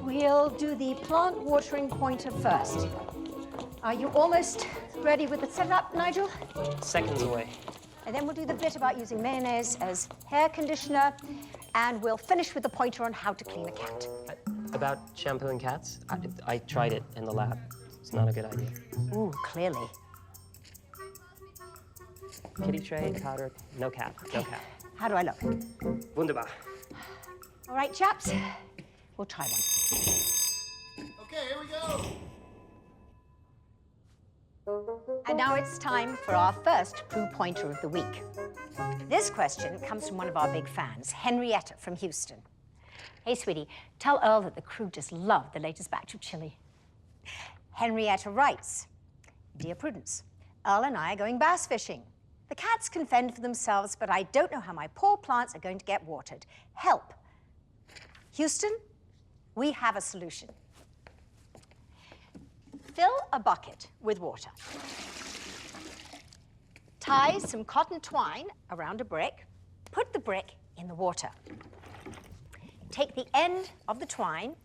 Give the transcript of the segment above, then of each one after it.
We'll do the plant watering pointer first. Are you almost ready with the setup, Nigel? Seconds away. And then we'll do the bit about using mayonnaise as hair conditioner, and we'll finish with the pointer on how to clean a cat. About shampooing cats? I tried it in the lab. It's not a good idea. Ooh, clearly. Kitty tray, powder, no cap, no cap. How do I look? Wunderbar. All right, chaps, we'll try one. Okay, here we go. And now it's time for our first Prue Pointer of the week. This question comes from one of our big fans, Henrietta from Houston. Hey, sweetie, tell Earl that the crew just loved the latest batch of chili. Henrietta writes, Dear Prudence, Earl and I are going bass fishing. The cats can fend for themselves, but I don't know how my poor plants are going to get watered. Help. Houston, we have a solution. Fill a bucket with water. Tie some cotton twine around a brick. Put the brick in the water. Take the end of the twine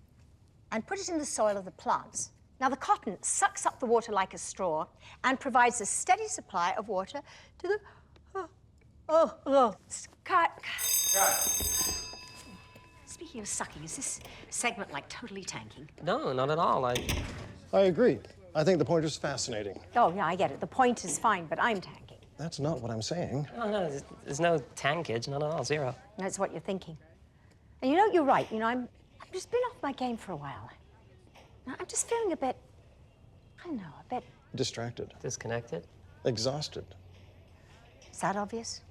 and put it in the soil of the plants. Now, the cotton sucks up the water like a straw and provides a steady supply of water to the... Cut. Speaking of sucking, is this segment like totally tanking? No, not at all. I agree. I think the pointer's fascinating. Oh, yeah, I get it. The point is fine, but I'm tanking. That's not what I'm saying. No, there's no tankage, not at all, zero. That's what you're thinking. And you know, you're right. You know, I've just been off my game for a while. I'm just feeling a bit, I don't know, a bit... Distracted. Disconnected? Exhausted. Is that obvious?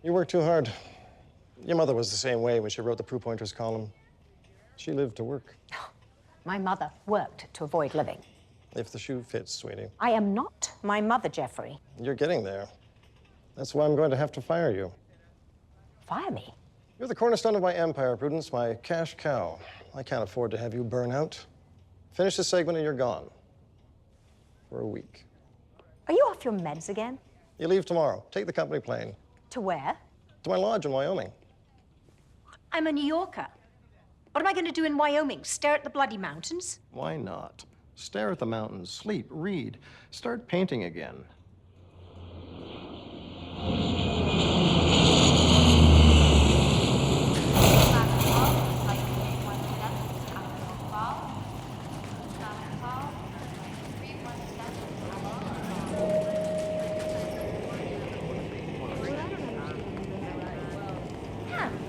You work too hard. Your mother was the same way when she wrote the Prue Pointers column. She lived to work. My mother worked to avoid living. If the shoe fits, sweetie. I am not my mother, Jeffrey. You're getting there. That's why I'm going to have to fire you. Fire me? You're the cornerstone of my empire, Prudence, my cash cow. I can't afford to have you burn out. Finish the segment and you're gone. For a week. Are you off your meds again? You leave tomorrow. Take the company plane. To where? To my lodge in Wyoming. I'm a New Yorker. What am I going to do in Wyoming? Stare at the bloody mountains? Why not? Stare at the mountains, sleep, read, start painting again.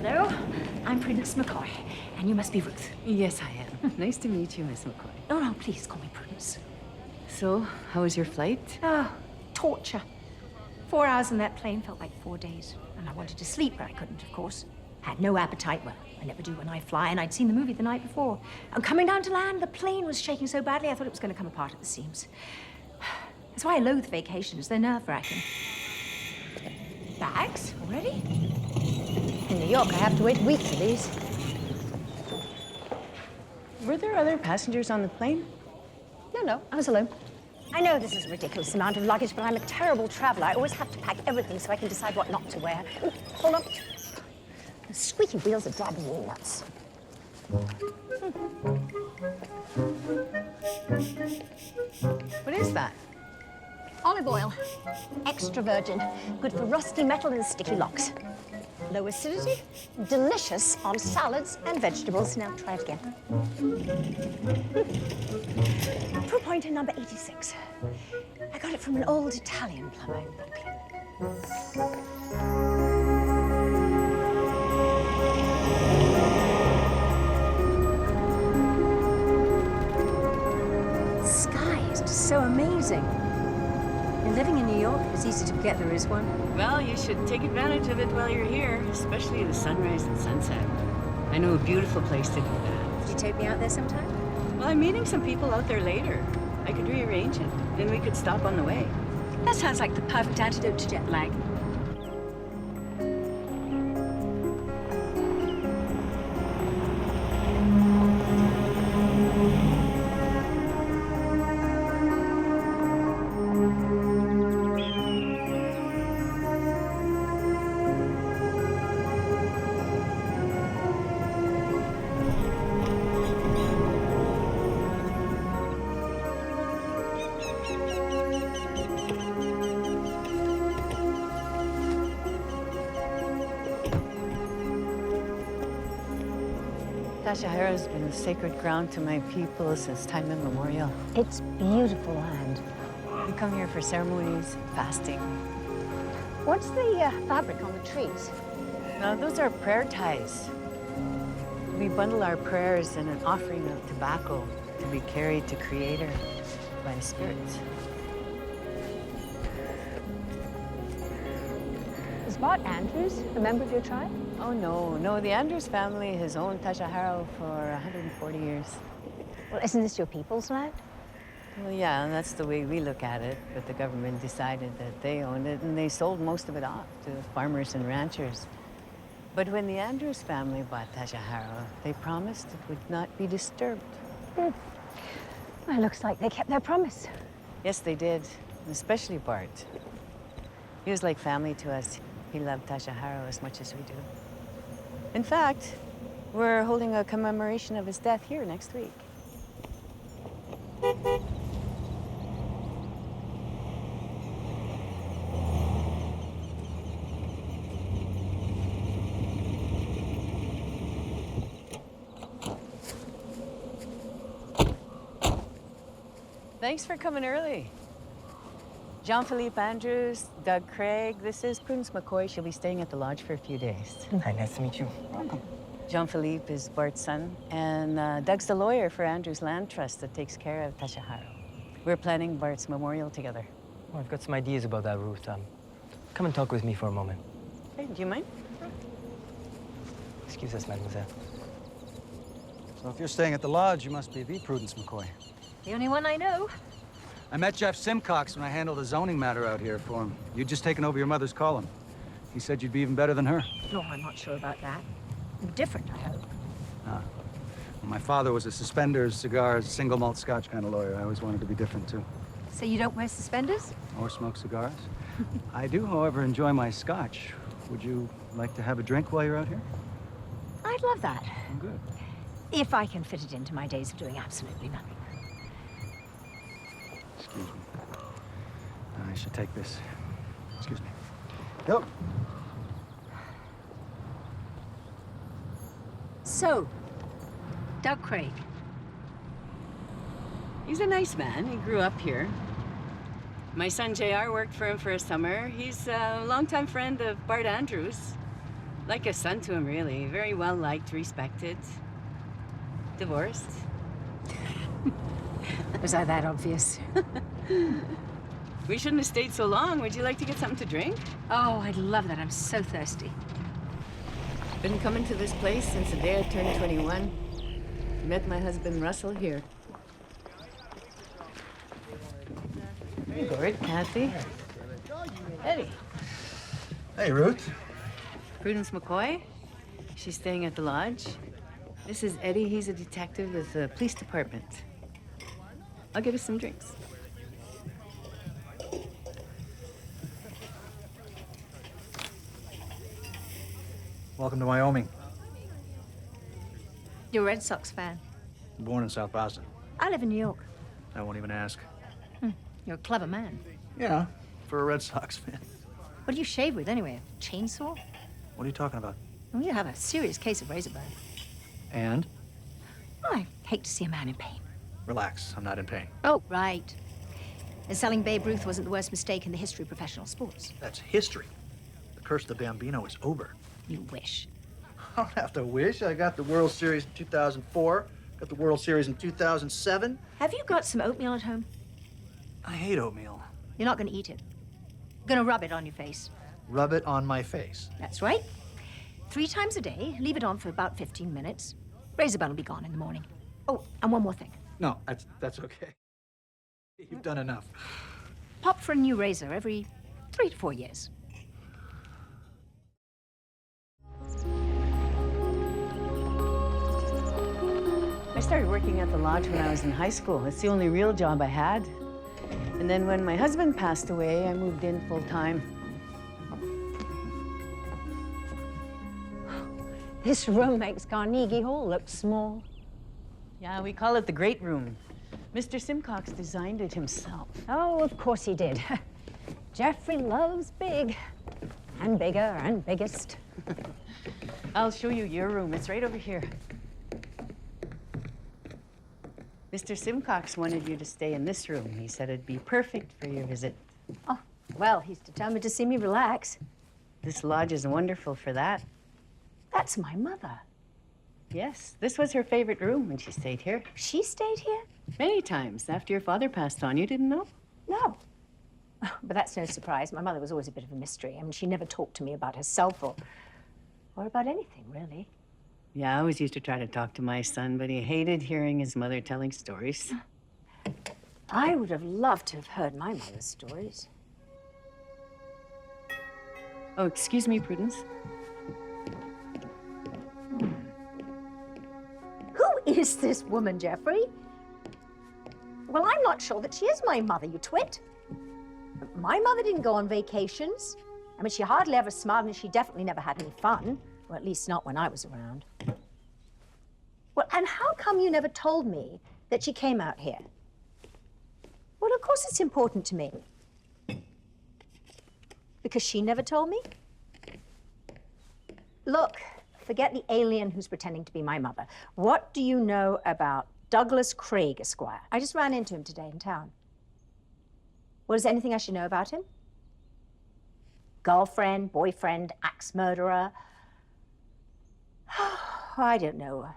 Hello, I'm Prudence McCoy, and you must be Ruth. Yes, I am. Nice to meet you, Miss McCoy. Oh, no, please call me Prudence. So, how was your flight? Oh, torture. 4 hours in that plane felt like 4 days. And I wanted to sleep, but I couldn't, of course. Had no appetite. Well, I never do when I fly, and I'd seen the movie the night before. And coming down to land, the plane was shaking so badly, I thought it was going to come apart at the seams. That's why I loathe vacations. They're nerve-wracking. Bags? Already? In New York, I have to wait a week for these. Were there other passengers on the plane? No, I was alone. I know this is a ridiculous amount of luggage, but I'm a terrible traveler. I always have to pack everything so I can decide what not to wear. Ooh, hold on. The squeaky wheels are driving me nuts. What is that? Olive oil. Extra virgin. Good for rusty metal and sticky locks. Low acidity, delicious on salads and vegetables. Now try it again. Prue Pointer number 86. I got it from an old Italian plumber. amusing. You're living in New York, it's easy to forget there is one. Well, you should take advantage of it while you're here, especially the sunrise and sunset. I know a beautiful place to do that. Would you take me out there sometime? Well, I'm meeting some people out there later. I could rearrange it, then we could stop on the way. That sounds like the perfect antidote to jet lag. Tashaharo's been sacred ground to my people since time immemorial. It's beautiful land. We come here for ceremonies, fasting. What's the fabric on the trees? Now, those are prayer ties. We bundle our prayers in an offering of tobacco to be carried to Creator by the spirits. Is Bart Andrews a member of your tribe? Oh, no. The Andrews family has owned Tashaharo for 140 years. Well, isn't this your people's land? Well, yeah, and that's the way we look at it. But the government decided that they owned it, and they sold most of it off to farmers and ranchers. But when the Andrews family bought Tashaharo, they promised it would not be disturbed. Well, it looks like they kept their promise. Yes, they did, especially Bart. He was like family to us. He loved Tashaharo as much as we do. In fact, we're holding a commemoration of his death here next week. Thanks for coming early. Jean-Philippe Andrews, Doug Craig. This is Prudence McCoy. She'll be staying at the lodge for a few days. Hi, nice to meet you. Welcome. Jean-Philippe is Bart's son, and Doug's the lawyer for Andrews Land Trust that takes care of Tashaharo. We're planning Bart's memorial together. Well, I've got some ideas about that, Ruth. Come and talk with me for a moment. Hey, do you mind? Excuse us, mademoiselle. So if you're staying at the lodge, you must be the Prudence McCoy. The only one I know. I met Jeff Simcox when I handled a zoning matter out here for him. You'd just taken over your mother's column. He said you'd be even better than her. No, I'm not sure about that. Different, I hope. Well, my father was a suspenders, cigars, single malt scotch kind of lawyer. I always wanted to be different, too. So you don't wear suspenders? Or smoke cigars. I do, however, enjoy my scotch. Would you like to have a drink while you're out here? I'd love that. Oh, good. If I can fit it into my days of doing absolutely nothing. Excuse me. I should take this. Excuse me. Yep. So, Doug Craig. He's a nice man. He grew up here. My son JR worked for him for a summer. He's a longtime friend of Bart Andrews. Like a son to him, really. Very well liked, respected. Divorced. Was I that obvious? We shouldn't have stayed so long. Would you like to get something to drink? Oh, I'd love that. I'm so thirsty. Been coming to this place since the day I turned 21. Met my husband Russell here. Hey, Gord, Kathy. Eddie. Hey, Ruth. Prudence McCoy. She's staying at the lodge. This is Eddie. He's a detective with the police department. I'll get us some drinks. Welcome to Wyoming. You're a Red Sox fan. Born in South Boston. I live in New York. I won't even ask. You're a clever man. Yeah, for a Red Sox fan. What do you shave with, anyway? A chainsaw? What are you talking about? Well, you have a serious case of razor burn. And? Well, I hate to see a man in pain. Relax, I'm not in pain. Oh, right. And selling Babe Ruth wasn't the worst mistake in the history of professional sports. That's history. The curse of the Bambino is over. You wish. I don't have to wish. I got the World Series in 2004, got the World Series in 2007. Have you got some oatmeal at home? I hate oatmeal. You're not going to eat it. You're going to rub it on your face. Rub it on my face. That's right. 3 times a day, leave it on for about 15 minutes. Razor bun will be gone in the morning. Oh, and one more thing. No, that's okay. You've done enough. Pop for a new razor every 3 to 4 years. I started working at the lodge when I was in high school. It's the only real job I had. And then when my husband passed away, I moved in full time. This room makes Carnegie Hall look small. Yeah, we call it the Great Room. Mr. Simcox designed it himself. Oh, of course he did. Jeffrey loves big. And bigger and biggest. I'll show you your room. It's right over here. Mr. Simcox wanted you to stay in this room. He said it'd be perfect for your visit. Oh, well, he's determined to see me relax. This lodge is wonderful for that. That's my mother. Yes, this was her favorite room when she stayed here. She stayed here? Many times after your father passed on. You didn't know? No. But that's no surprise. My mother was always a bit of a mystery. I mean, she never talked to me about herself or about anything, really. Yeah, I always used to try to talk to my son, but he hated hearing his mother telling stories. I would have loved to have heard my mother's stories. Oh, excuse me, Prudence. Who is this woman, Jeffrey? Well, I'm not sure that she is my mother, you twit. My mother didn't go on vacations. I mean, she hardly ever smiled, and she definitely never had any fun. Or at least not when I was around. Well, and how come you never told me that she came out here? Well, of course it's important to me. Because she never told me? Look, forget the alien who's pretending to be my mother. What do you know about Douglas Craig, Esquire? I just ran into him today in town. Well, is there anything I should know about him? Girlfriend, boyfriend, axe murderer? I don't know.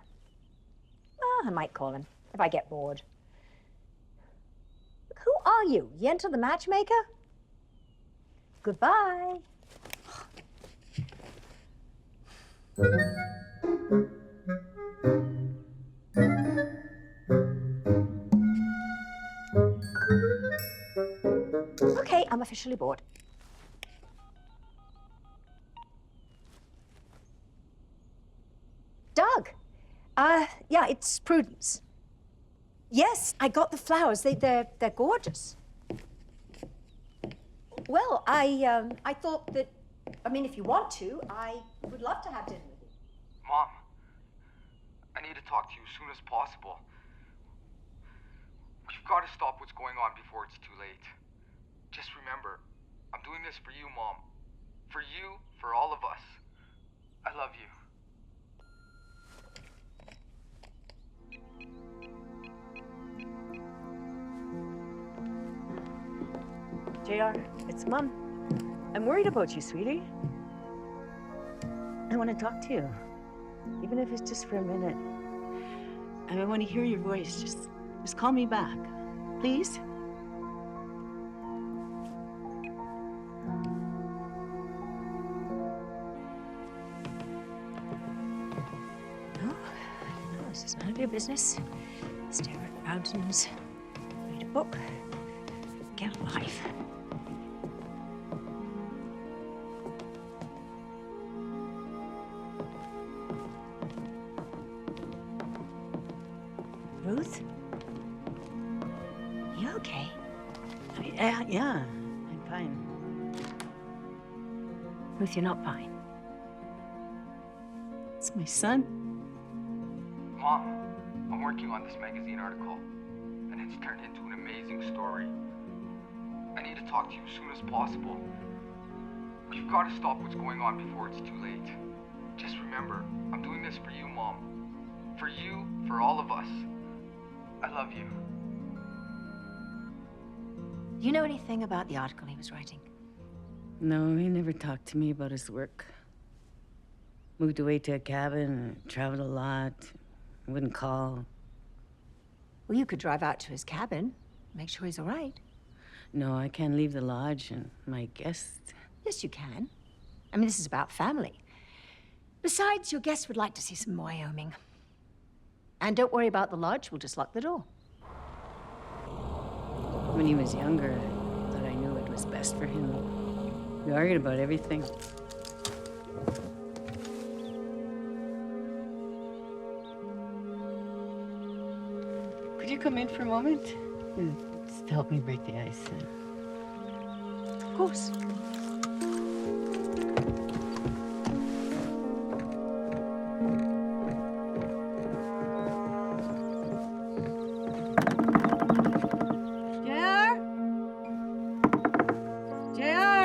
I might call him if I get bored. Who are you? Yenta the matchmaker? Goodbye. Okay, I'm officially bored. Doug. Yeah, it's Prudence. Yes, I got the flowers. They're gorgeous. Well, I thought that, I mean, if you want to, I would love to have dinner with you. Mom, I need to talk to you as soon as possible. We've got to stop what's going on before it's too late. Just remember, I'm doing this for you, Mom. For you, for all of us. I love you. JR, it's Mom. I'm worried about you, sweetie. I want to talk to you, even if it's just for a minute. And I want to hear your voice. Just call me back, please. No, this is none of your business. Stare at mountains, read a book, get a life. Ruth? You okay? Yeah, I'm fine. Ruth, you're not fine. It's my son. Mom, I'm working on this magazine article, and it's turned into an amazing story. I need to talk to you as soon as possible. We've got to stop what's going on before it's too late. Just remember, I'm doing this for you, Mom. For you, for all of us. I love you. Do you know anything about the article he was writing? No, he never talked to me about his work. Moved away to a cabin, traveled a lot, wouldn't call. Well, you could drive out to his cabin, make sure he's all right. No, I can't leave the lodge and my guests. Yes, you can. I mean, this is about family. Besides, your guests would like to see some Wyoming. And don't worry about the lodge, we'll just lock the door. When he was younger, I thought I knew it was best for him. We argued about everything. Could you come in for a moment? Just help me break the ice. Of course.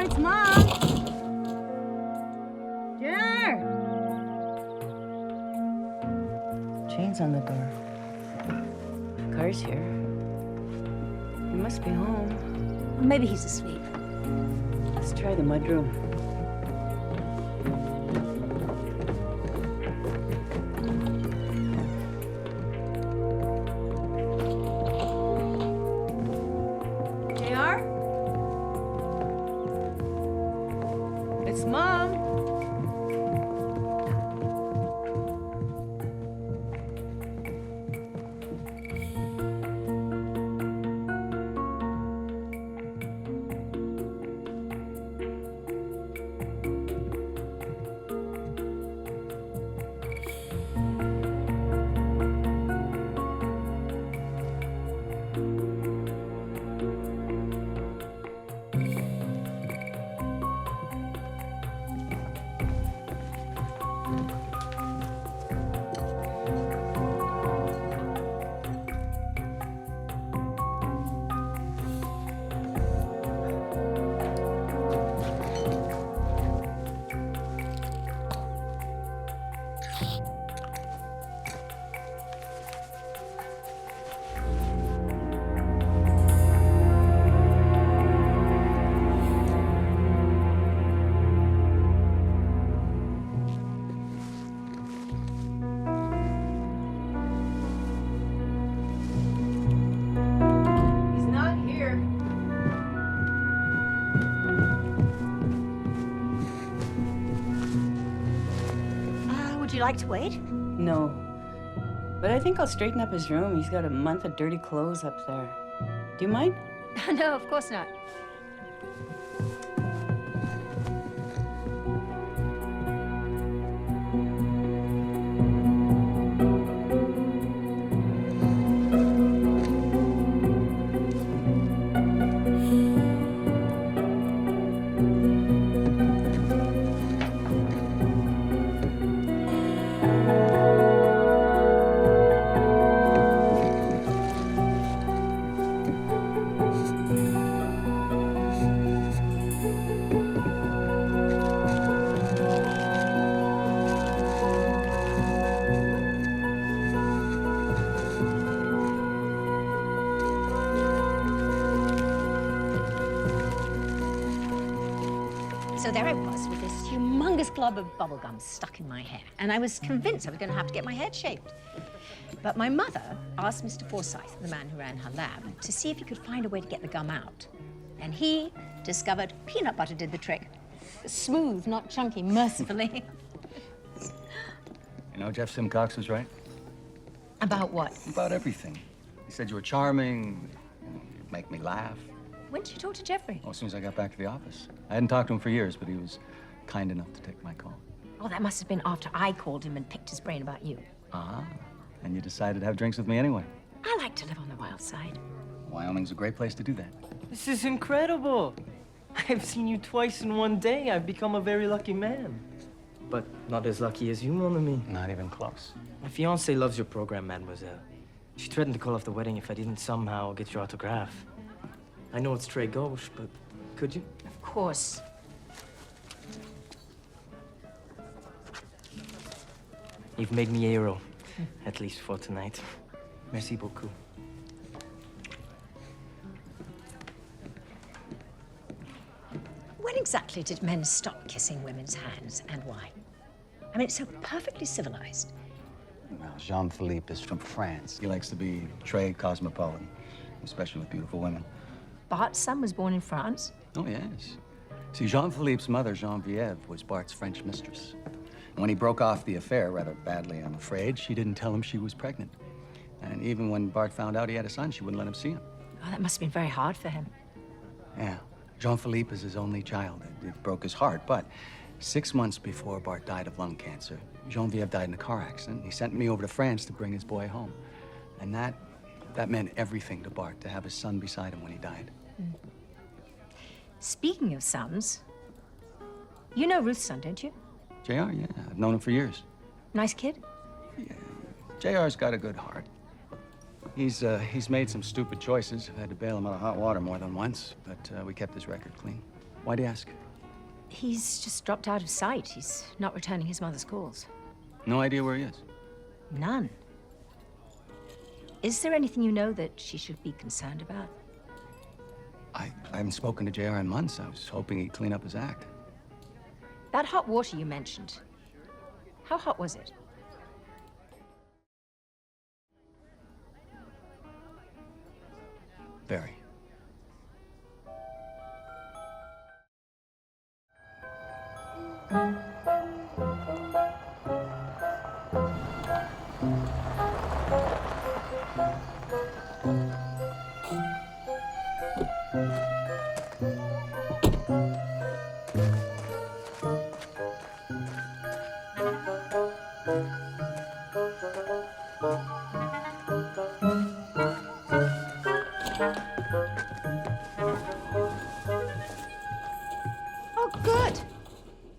It's Mom! JR! Chain's on the door. Car's here. He must be home. Well, maybe he's asleep. Let's try the mudroom. It's Mom. Would you like to wait? No. But I think I'll straighten up his room. He's got a month of dirty clothes up there. Do you mind? No, of course not. So there I was with this humongous glob of bubblegum stuck in my hair. And I was convinced I was going to have to get my head shaved. But my mother asked Mr. Forsyth, the man who ran her lab, to see if he could find a way to get the gum out. And he discovered peanut butter did the trick. Smooth, not chunky, mercifully. You know, Jeff Simcox was right. About what? About everything. He said you were charming, you'd make me laugh. When did you talk to Jeffrey? Oh, as soon as I got back to the office. I hadn't talked to him for years, but he was kind enough to take my call. Oh, that must have been after I called him and picked his brain about you. Ah, and you decided to have drinks with me anyway. I like to live on the wild side. Wyoming's a great place to do that. This is incredible. I've seen you twice in one day. I've become a very lucky man. But not as lucky as you, mon ami. Not even close. My fiancée loves your program, mademoiselle. She threatened to call off the wedding if I didn't somehow get your autograph. I know it's très gauche, but could you? Of course. You've made me a hero, at least for tonight. Merci beaucoup. When exactly did men stop kissing women's hands, and why? I mean, it's so perfectly civilized. Well, Jean-Philippe is from France. He likes to be très cosmopolitan, especially with beautiful women. Bart's son was born in France? Oh, yes. See, Jean-Philippe's mother, Geneviève, was Bart's French mistress. And when he broke off the affair, rather badly, I'm afraid, she didn't tell him she was pregnant. And even when Bart found out he had a son, she wouldn't let him see him. Oh, that must have been very hard for him. Yeah. Jean-Philippe is his only child. It broke his heart, but 6 months before Bart died of lung cancer, Geneviève died in a car accident. He sent me over to France to bring his boy home. And that meant everything to Bart, to have his son beside him when he died. Mm. Speaking of sons, you know Ruth's son, don't you? JR, yeah, I've known him for years. Nice kid? Yeah, JR's got a good heart. He's made some stupid choices. I've had to bail him out of hot water more than once, but we kept his record clean. Why'd you ask? He's just dropped out of sight. He's not returning his mother's calls. No idea where he is? None. Is there anything you know that she should be concerned about? I haven't spoken to JR in months. I was hoping he'd clean up his act. That hot water you mentioned, how hot was it? Very. Oh, good.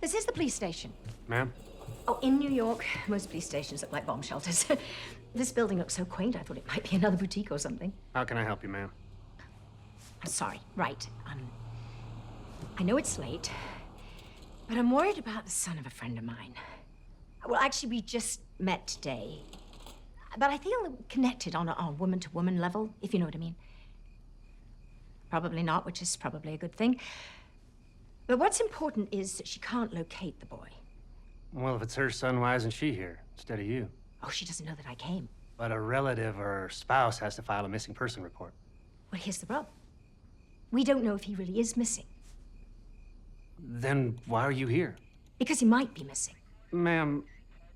This is the police station. Ma'am? Oh, in New York, most police stations look like bomb shelters. This building looks so quaint, I thought it might be another boutique or something. How can I help you, ma'am? Sorry, right. I know it's late, but I'm worried about the son of a friend of mine. Well, actually, we just met today. But I feel connected on a woman-to-woman level, if you know what I mean. Probably not, which is probably a good thing. But what's important is that she can't locate the boy. Well, if it's her son, why isn't she here instead of you? Oh, she doesn't know that I came. But a relative or spouse has to file a missing person report. Well, here's the rub. We don't know if he really is missing. Then why are you here? Because he might be missing. Ma'am,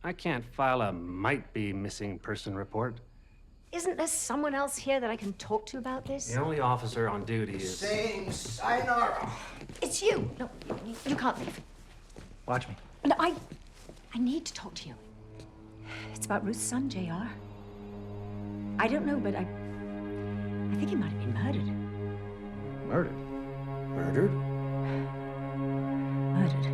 I can't file a might-be missing person report. Isn't there someone else here that I can talk to about this? The only officer on duty is... Sayonara. It's you. No, you can't leave. Watch me. No, I need to talk to you. It's about Ruth's son, JR. I don't know, but I think he might have been murdered. Murdered? Murdered? Murdered.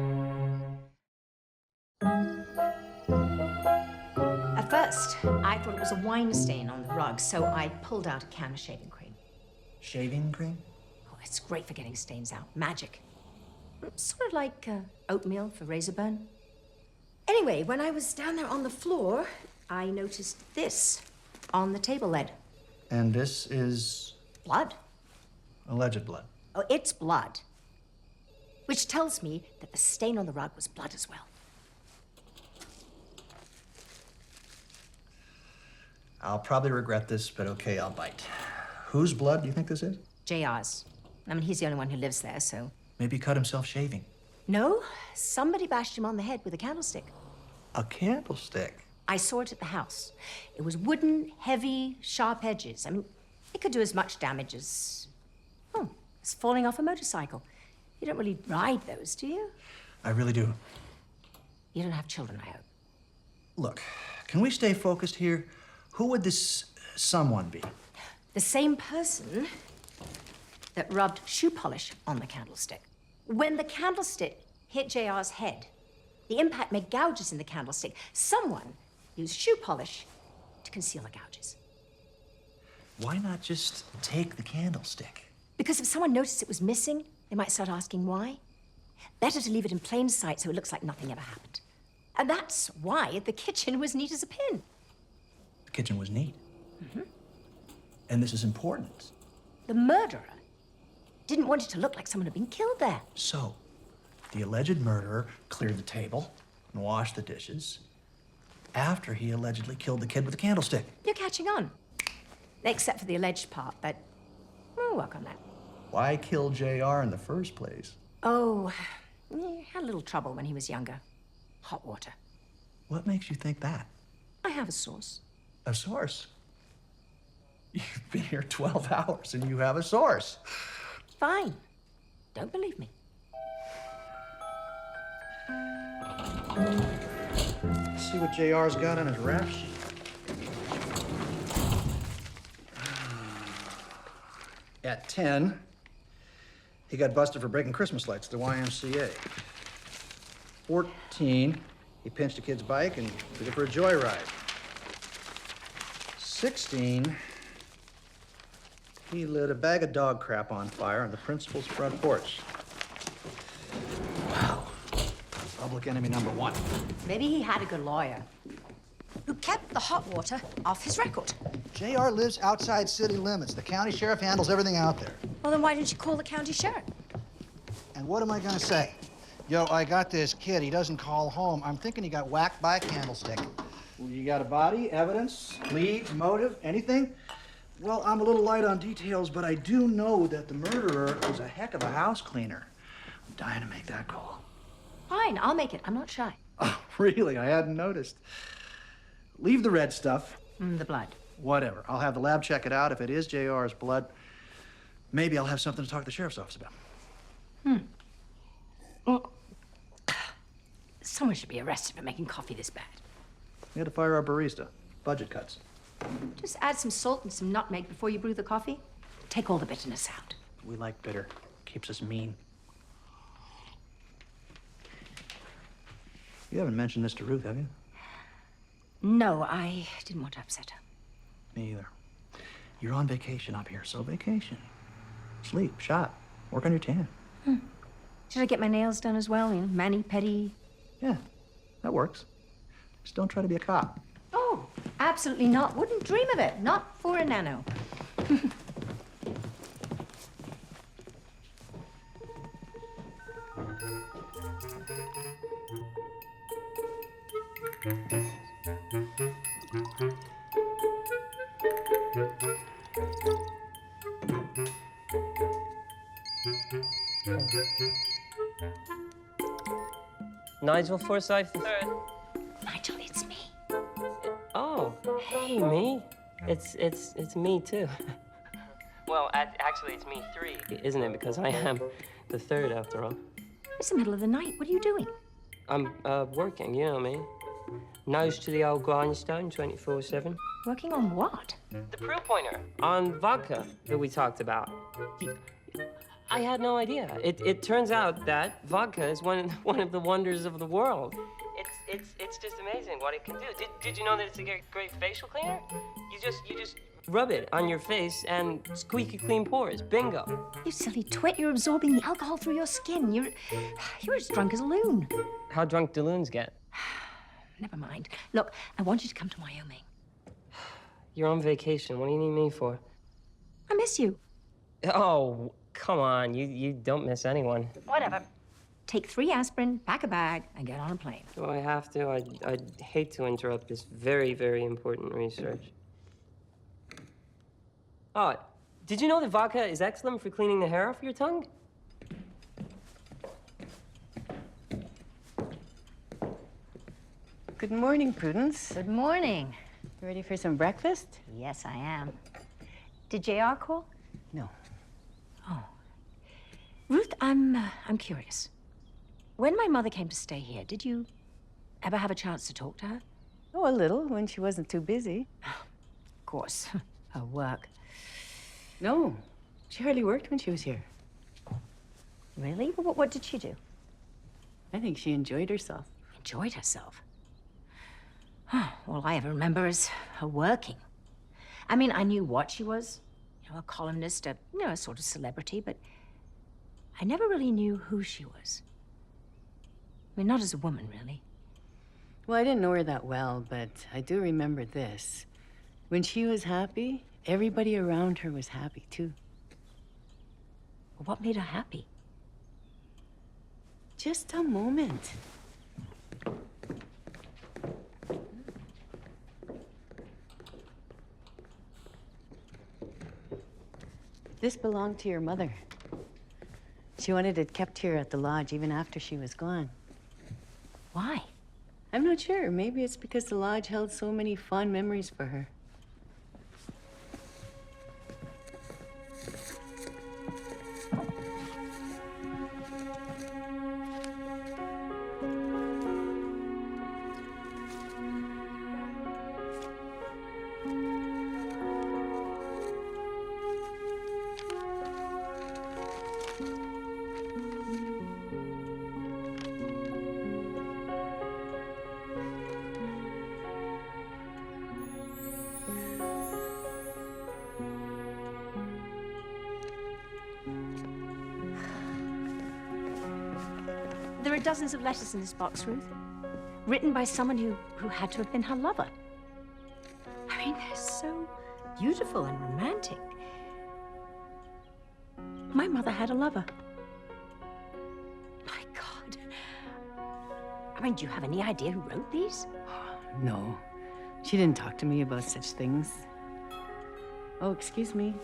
At first, I thought it was a wine stain on the rug, so I pulled out a can of shaving cream. Shaving cream? Oh, it's great for getting stains out. Magic. Sort of like oatmeal for razor burn. Anyway, when I was down there on the floor, I noticed this on the table lid. And this is Blood. alleged blood. Oh, it's blood. Which tells me that the stain on the rug was blood as well. I'll probably regret this, but okay, I'll bite. Whose blood do you think this is? JR's. I mean, he's the only one who lives there, so... Maybe he cut himself shaving. No, somebody bashed him on the head with a candlestick. A candlestick? I saw it at the house. It was wooden, heavy, sharp edges. I mean, it could do as much damage as... Oh, as falling off a motorcycle. You don't really ride those, do you? I really do. You don't have children, I hope. Look, can we stay focused here? Who would this someone be? The same person that rubbed shoe polish on the candlestick. When the candlestick hit JR's head, the impact made gouges in the candlestick. Someone used shoe polish to conceal the gouges. Why not just take the candlestick? Because if someone noticed it was missing, they might start asking why. Better to leave it in plain sight so it looks like nothing ever happened. And that's why the kitchen was neat as a pin. The kitchen was neat. And this is important. The murderer didn't want it to look like someone had been killed there. So, the alleged murderer cleared the table and washed the dishes after he allegedly killed the kid with a candlestick. You're catching on. Except for the alleged part, but we'll work on that. Why kill JR in the first place? Oh, he had a little trouble when he was younger. Hot water. What makes you think that? I have a source. A source? You've been here 12 hours and you have a source. Fine. Don't believe me. Let's see what JR's got on his rap sheet. At 10, he got busted for breaking Christmas lights at the YMCA. 14, he pinched a kid's bike and took it for a joyride. 16, he lit a bag of dog crap on fire on the principal's front porch. Wow. Public enemy number 1. Maybe he had a good lawyer who kept the hot water off his record. JR lives outside city limits. The county sheriff handles everything out there. Well, then why didn't you call the county sheriff? And what am I gonna say? Yo, I got this kid. He doesn't call home. I'm thinking he got whacked by a candlestick. You got a body, evidence, leads, motive, anything? Well, I'm a little light on details, but I do know that the murderer was a heck of a house cleaner. I'm dying to make that call. Fine, I'll make it. I'm not shy. Oh, really? I hadn't noticed. Leave the red stuff. The blood. Whatever. I'll have the lab check it out. If it is JR's blood, maybe I'll have something to talk to the sheriff's office about. Well, someone should be arrested for making coffee this bad. We had to fire our barista. Budget cuts. Just add some salt and some nutmeg before you brew the coffee. Take all the bitterness out. We like bitter. Keeps us mean. You haven't mentioned this to Ruth, have you? No, I didn't want to upset her. Me either. You're on vacation up here, so vacation. Sleep, shop, work on your tan. Should I get my nails done as well? You know, mani, pedi? Yeah, that works. Just don't try to be a cop. Oh, absolutely not. Wouldn't dream of it. Not for a nano. Nigel Forsyth III. Nigel, it's me. Oh, hey, me. It's me too. Well, actually, it's me 3, isn't it? Because I am the 3rd after all. It's the middle of the night. What are you doing? I'm working, you know me. Nose to the old grindstone, 24/7. Working on what? The Prue pointer on vodka that we talked about. I had no idea. It turns out that vodka is one of the wonders of the world. It's just amazing what it can do. Did you know that it's a great facial cleaner? You just rub it on your face and squeaky clean pores. Bingo. You silly twit. You're absorbing the alcohol through your skin. You're as drunk as a loon. How drunk do loons get? Never mind. Look, I want you to come to Wyoming. You're on vacation. What do you need me for? I miss you. Oh, come on. You don't miss anyone. Whatever. Take 3 aspirin, pack a bag, and get on a plane. Do I have to? I'd hate to interrupt this very, very important research. Oh, did you know that vodka is excellent for cleaning the hair off your tongue? Good morning, Prudence. Good morning. You ready for some breakfast? Yes, I am. Did JR call? No. Oh. Ruth, I'm curious. When my mother came to stay here, did you ever have a chance to talk to her? Oh, a little, when she wasn't too busy. Of course. Her work. No, she hardly worked when she was here. Really? What did she do? I think she enjoyed herself. Enjoyed herself? All I ever remember is her working. I mean, I knew what she was. You know, a columnist, a sort of celebrity, but I never really knew who she was. I mean, not as a woman, really. Well, I didn't know her that well, but I do remember this. When she was happy, everybody around her was happy, too. Well, what made her happy? Just a moment. This belonged to your mother. She wanted it kept here at the lodge even after she was gone. Why? I'm not sure. Maybe it's because the lodge held so many fond memories for her. There are dozens of letters in this box, Ruth. Written by someone who had to have been her lover. I mean, they're so beautiful and romantic. My mother had a lover. My God. I mean, do you have any idea who wrote these? No. She didn't talk to me about such things. Oh, excuse me.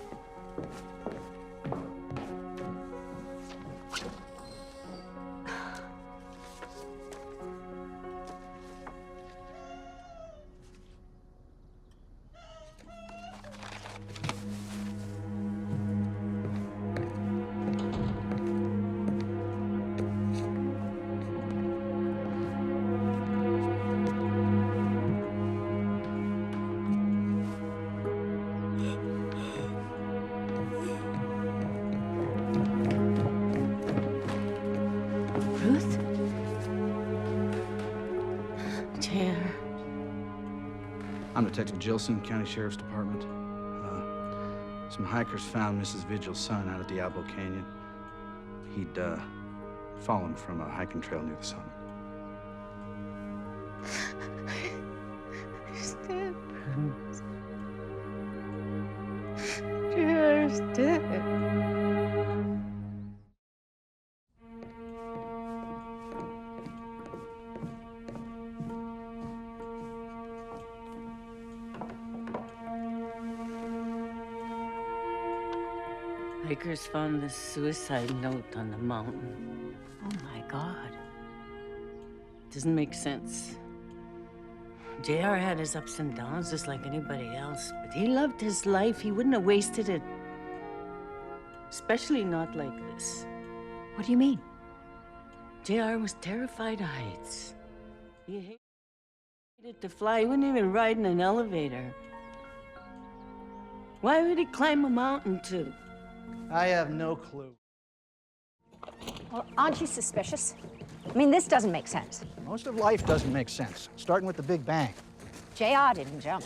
Ruth? Chair. I'm Detective Gilson, County Sheriff's Department. Some hikers found Mrs. Vigil's son out of Diablo Canyon. He'd fallen from a hiking trail near the summit. He's dead, Prudence. Chair's dead. Hikers found this suicide note on the mountain. Oh, my God. Doesn't make sense. JR had his ups and downs just like anybody else, but he loved his life. He wouldn't have wasted it. Especially not like this. What do you mean? JR was terrified of heights. He hated to fly. He wouldn't even ride in an elevator. Why would he climb a mountain to... I have no clue. Well, aren't you suspicious? I mean, this doesn't make sense. Most of life doesn't make sense, starting with the Big Bang. JR didn't jump.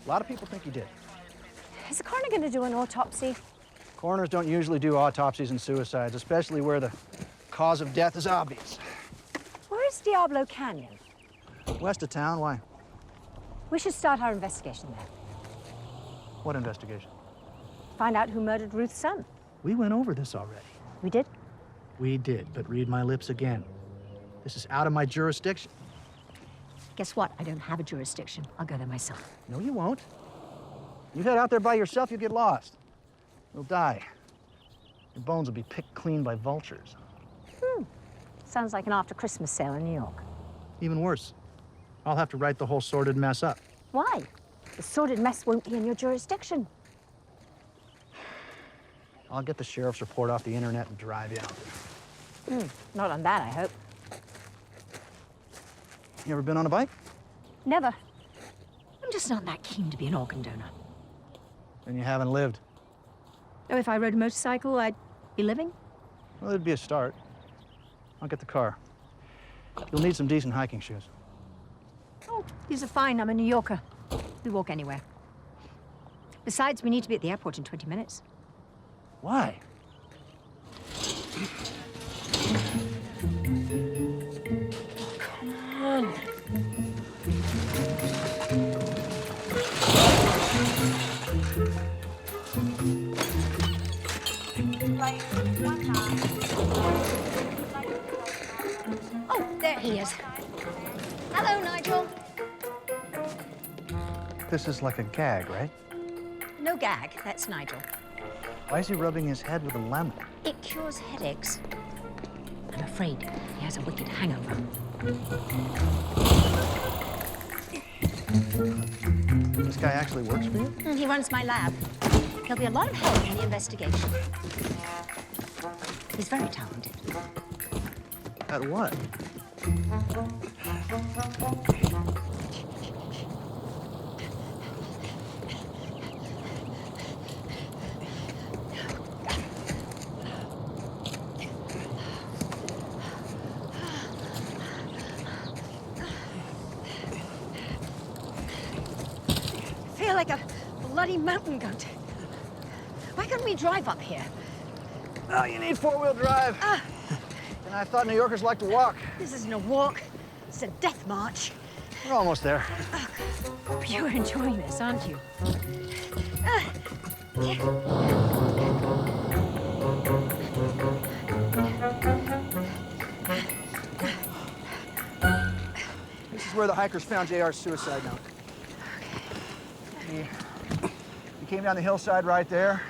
A lot of people think he did. Is the coroner going to do an autopsy? Coroners don't usually do autopsies in suicides, especially where the cause of death is obvious. Where is Diablo Canyon? West of town, why? We should start our investigation there. What investigation? Find out who murdered Ruth's son. We went over this already. We did? We did, but read my lips again. This is out of my jurisdiction. Guess what? I don't have a jurisdiction. I'll go there myself. No, you won't. You head out there by yourself, you'll get lost. You'll die. Your bones will be picked clean by vultures. Sounds like an after-Christmas sale in New York. Even worse. I'll have to write the whole sordid mess up. Why? The sordid mess won't be in your jurisdiction. I'll get the sheriff's report off the internet and drive you out there. Not on that, I hope. You ever been on a bike? Never. I'm just not that keen to be an organ donor. Then you haven't lived. Oh, if I rode a motorcycle, I'd be living? Well, it'd be a start. I'll get the car. You'll need some decent hiking shoes. Oh, these are fine. I'm a New Yorker. We walk anywhere. Besides, we need to be at the airport in 20 minutes. Why? Come on. Oh, there he is. Hello, Nigel. This is like a gag, right? No gag. That's Nigel. Why is he rubbing his head with a lemon? It cures headaches. I'm afraid he has a wicked hangover. This guy actually works for you? He runs my lab. He'll be a lot of help in the investigation. He's very talented. At what? I feel like a bloody mountain goat. Why couldn't we drive up here? Oh, you need four-wheel drive. And I thought New Yorkers like to walk. This isn't a walk. It's a death march. We're almost there. You're enjoying this, aren't you? This is where the hikers found JR's suicide note. He came down the hillside right there,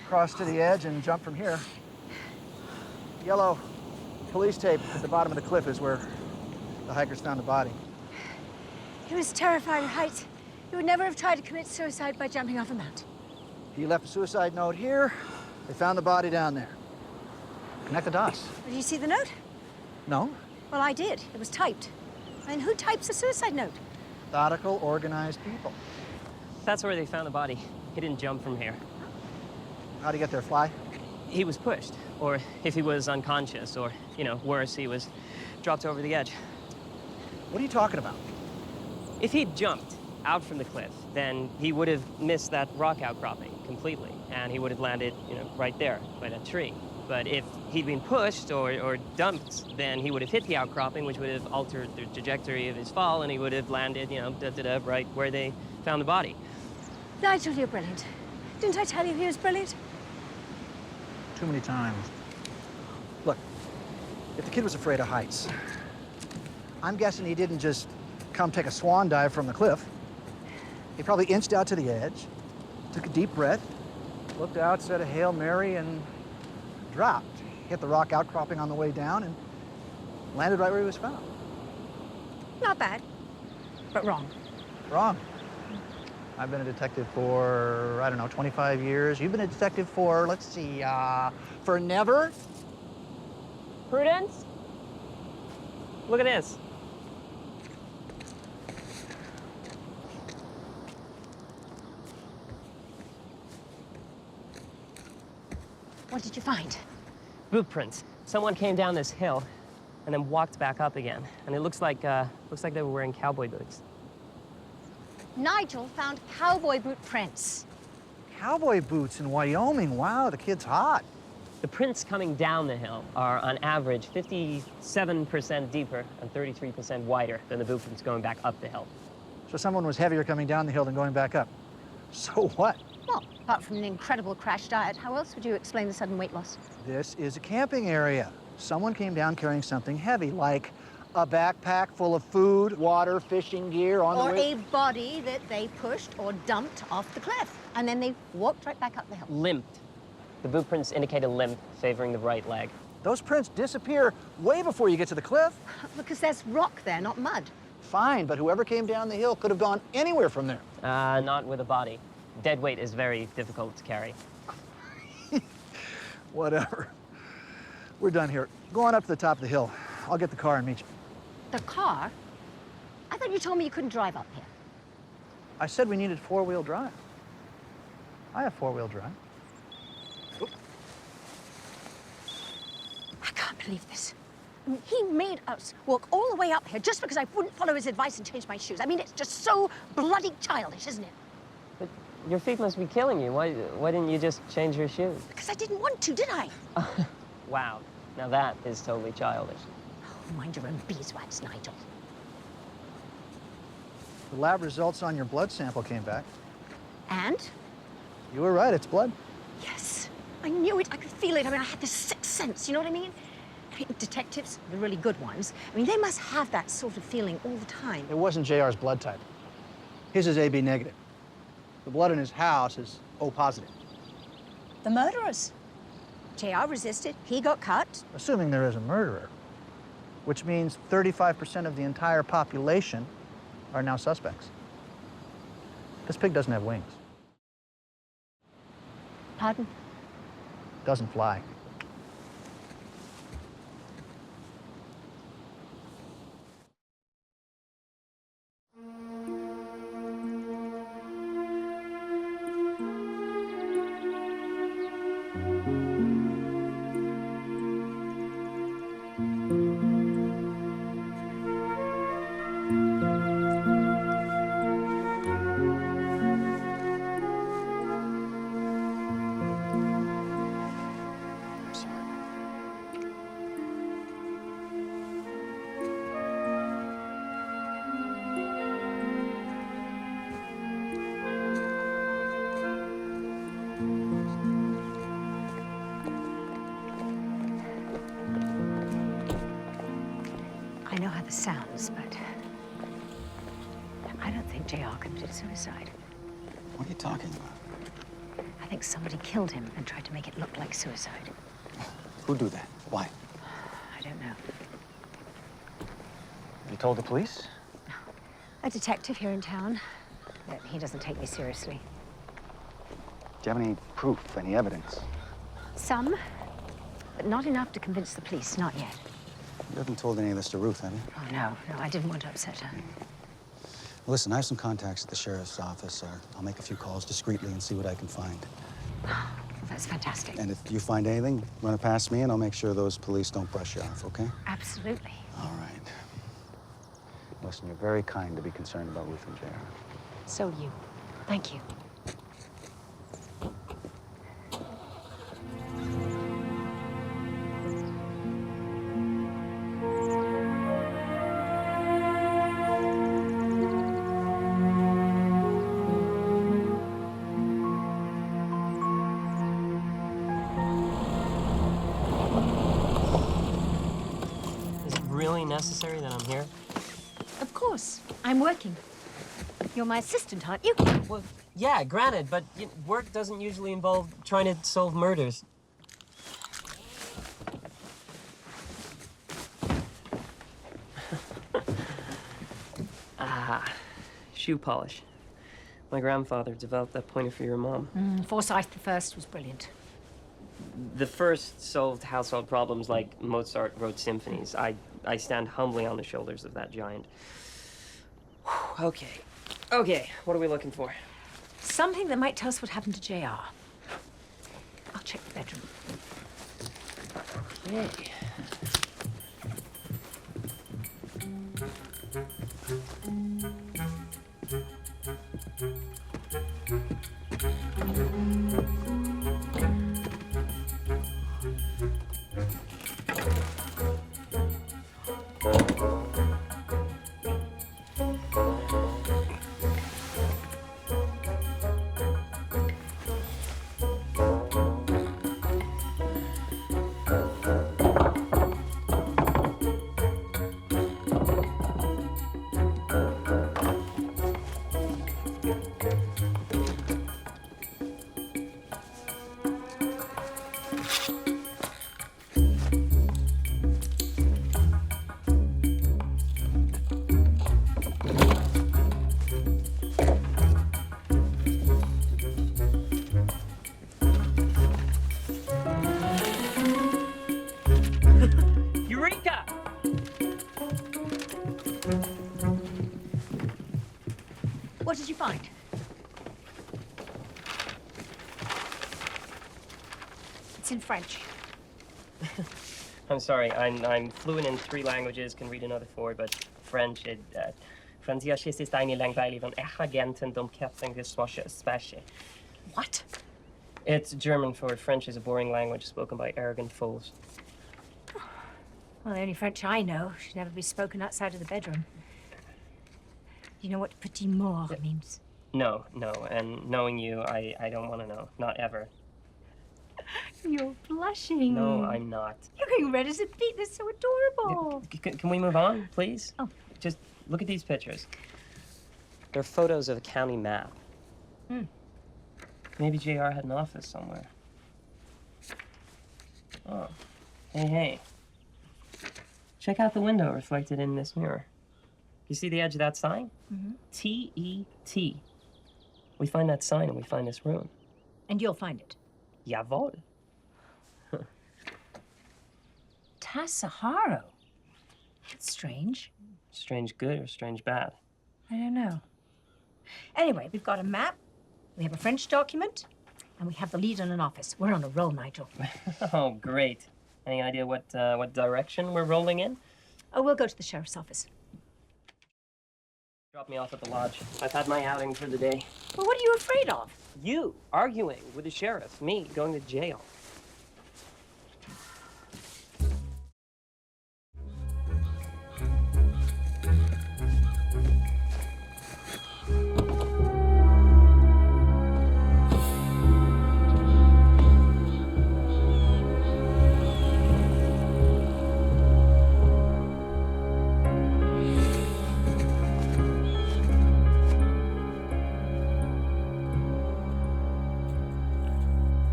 crossed to the edge, and jumped from here. Yellow police tape at the bottom of the cliff is where the hikers found the body. He was terrified of heights. He would never have tried to commit suicide by jumping off a mountain. He left a suicide note here. They found the body down there. Connect the dots. Did you see the note? No? Well, I did. It was typed. And who types a suicide note? Methodical, organized people. That's where they found the body. He didn't jump from here. How'd he get there, fly? He was pushed, or if he was unconscious, or, you know, worse, he was dropped over the edge. What are you talking about? If he'd jumped out from the cliff, then he would have missed that rock outcropping completely, and he would have landed, you know, right there by that tree. But if he'd been pushed or dumped, then he would have hit the outcropping, which would have altered the trajectory of his fall, and he would have landed, you know, right where they found the body. Nigel, you're brilliant. Didn't I tell you he was brilliant? Too many times. Look, if the kid was afraid of heights, I'm guessing he didn't just come take a swan dive from the cliff. He probably inched out to the edge, took a deep breath, looked out, said a Hail Mary, and dropped. Hit the rock outcropping on the way down and landed right where he was found. Not bad, but wrong. Wrong. I've been a detective for, I don't know, 25 years. You've been a detective for, let's see, for never? Prudence? Look at this. What did you find? Boot prints. Someone came down this hill and then walked back up again. And it looks like they were wearing cowboy boots. Nigel found cowboy boot prints. Cowboy boots in Wyoming. Wow, the kid's hot. The prints coming down the hill are, on average, 57% deeper and 33% wider than the boot prints going back up the hill. So someone was heavier coming down the hill than going back up. So what? Well, apart from an incredible crash diet, how else would you explain the sudden weight loss? This is a camping area. Someone came down carrying something heavy, like a backpack full of food, water, fishing gear on the way. Or a body that they pushed or dumped off the cliff. And then they walked right back up the hill. Limped. The boot prints indicate a limp, favoring the right leg. Those prints disappear way before you get to the cliff. Because there's rock there, not mud. Fine, but whoever came down the hill could have gone anywhere from there. Not with a body. Dead weight is very difficult to carry. Whatever. We're done here. Go on up to the top of the hill. I'll get the car and meet you. The car? I thought you told me you couldn't drive up here. I said we needed four-wheel drive. I have four-wheel drive. I can't believe this. I mean, he made us walk all the way up here just because I wouldn't follow his advice and change my shoes. I mean, it's just so bloody childish, isn't it? But your feet must be killing you. Why didn't you just change your shoes? Because I didn't want to, did I? Wow. Now that is totally childish. Oh, mind your own beeswax, Nigel. The lab results on your blood sample came back. And? You were right, it's blood. Yes. I knew it. I could feel it. I mean, I had this sixth sense, you know what I mean? I mean, detectives, the really good ones, I mean, they must have that sort of feeling all the time. It wasn't JR's blood type. His is AB negative. The blood in his house is O positive. The murderers. JR resisted. He got cut. Assuming there is a murderer, which means 35% of the entire population are now suspects. This pig doesn't have wings. Pardon? Doesn't fly. I know how this sounds, but I don't think JR committed suicide. What are you talking about? I think somebody killed him and tried to make it look like suicide. Who'd do that? Why? I don't know. You told the police? A detective here in town, but he doesn't take me seriously. Do you have any proof, any evidence? Some, but not enough to convince the police, not yet. You haven't told any of this to Ruth, have you? Oh, no, I didn't want to upset her. Well, listen, I have some contacts at the sheriff's office. I'll make a few calls discreetly and see what I can find. That's fantastic. And if you find anything, run it past me, and I'll make sure those police don't brush you off, okay? Absolutely. All right. Listen, you're very kind to be concerned about Ruth and JR. So you. Thank you. Necessary that I'm here? Of course. I'm working. You're my assistant, aren't you? Well, yeah, granted, but work doesn't usually involve trying to solve murders. Shoe polish. My grandfather developed that pointer for your mom. Forsyth the First was brilliant. The first solved household problems like Mozart wrote symphonies. I stand humbly on the shoulders of that giant. Whew, okay, what are we looking for? Something that might tell us what happened to JR. I'll check the bedroom. Okay. What did you find? It's in French. I'm sorry, I'm fluent in 3 languages, can read another 4, but French, Französisch ist eine Langeweile von Agenten dom Kettengeswasche. What? It's German for French is a boring language spoken by arrogant fools. Well, the only French I know should never be spoken outside of the bedroom. You know what petit mort means? No, and knowing you, I don't want to know. Not ever. You're blushing. No, I'm not. You're getting red as a beet. That's so adorable. Can we move on, please? Oh. Just look at these pictures. They're photos of a county map. Maybe JR had an office somewhere. Oh, hey. Check out the window reflected in this mirror. You see the edge of that sign? T-E-T. We find that sign and we find this room. And you'll find it. Jawohl. Tashaharo. That's strange. Strange good or strange bad? I don't know. Anyway, we've got a map, we have a French document, and we have the lead on an office. We're on a roll, Nigel. Oh, great. Any idea what direction we're rolling in? Oh, we'll go to the sheriff's office. Drop me off at the lodge. I've had my outing for the day. Well, what are you afraid of? You arguing with the sheriff, me going to jail.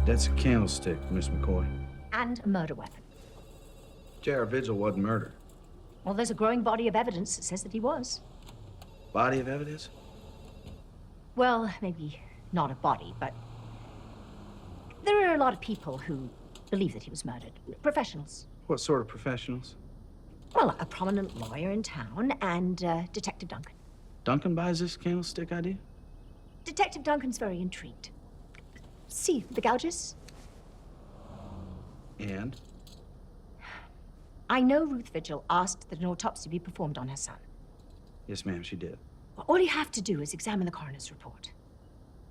That's a candlestick, Miss McCoy. And a murder weapon. J.R. Vigil wasn't murdered. Well, there's a growing body of evidence that says that he was. Body of evidence? Well, maybe not a body, but there are a lot of people who believe that he was murdered. Professionals. What sort of professionals? Well, a prominent lawyer in town and Detective Duncan. Duncan buys this candlestick idea? Detective Duncan's very intrigued. See, the gouges? And? I know Ruth Vigil asked that an autopsy be performed on her son. Yes, ma'am, she did. Well, all you have to do is examine the coroner's report.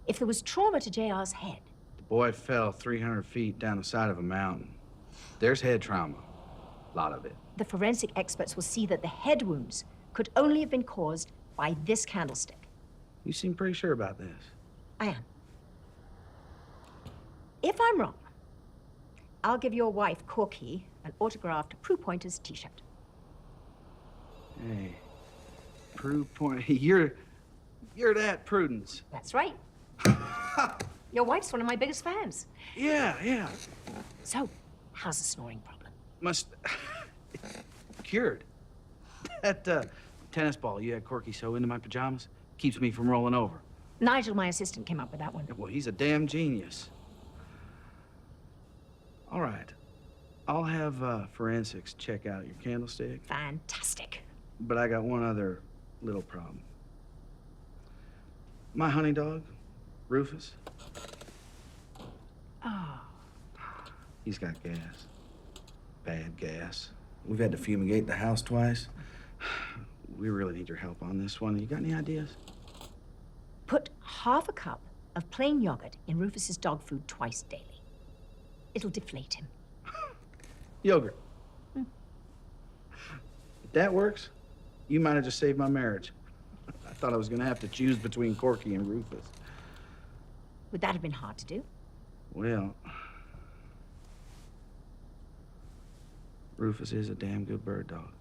If there was trauma to JR's head... The boy fell 300 feet down the side of a mountain. There's head trauma. A lot of it. The forensic experts will see that the head wounds could only have been caused by this candlestick. You seem pretty sure about this. I am. If I'm wrong, I'll give your wife, Corky, an autographed Prue Pointer's t-shirt. Hey, Prue Pointer, you're that Prudence. That's right. Your wife's one of my biggest fans. Yeah. So, how's the snoring problem? Cured. That tennis ball you had Corky sew into my pajamas keeps me from rolling over. Nigel, my assistant, came up with that one. Well, he's a damn genius. All right. I'll have forensics check out your candlestick. Fantastic. But I got one other little problem. My honey dog, Rufus. Oh. He's got gas. Bad gas. We've had to fumigate the house twice. We really need your help on this one. You got any ideas? Put half a cup of plain yogurt in Rufus's dog food twice daily. It'll deflate him. Yogurt. If that works, you might have just saved my marriage. I thought I was gonna have to choose between Corky and Rufus. Would that have been hard to do? Well, Rufus is a damn good bird dog.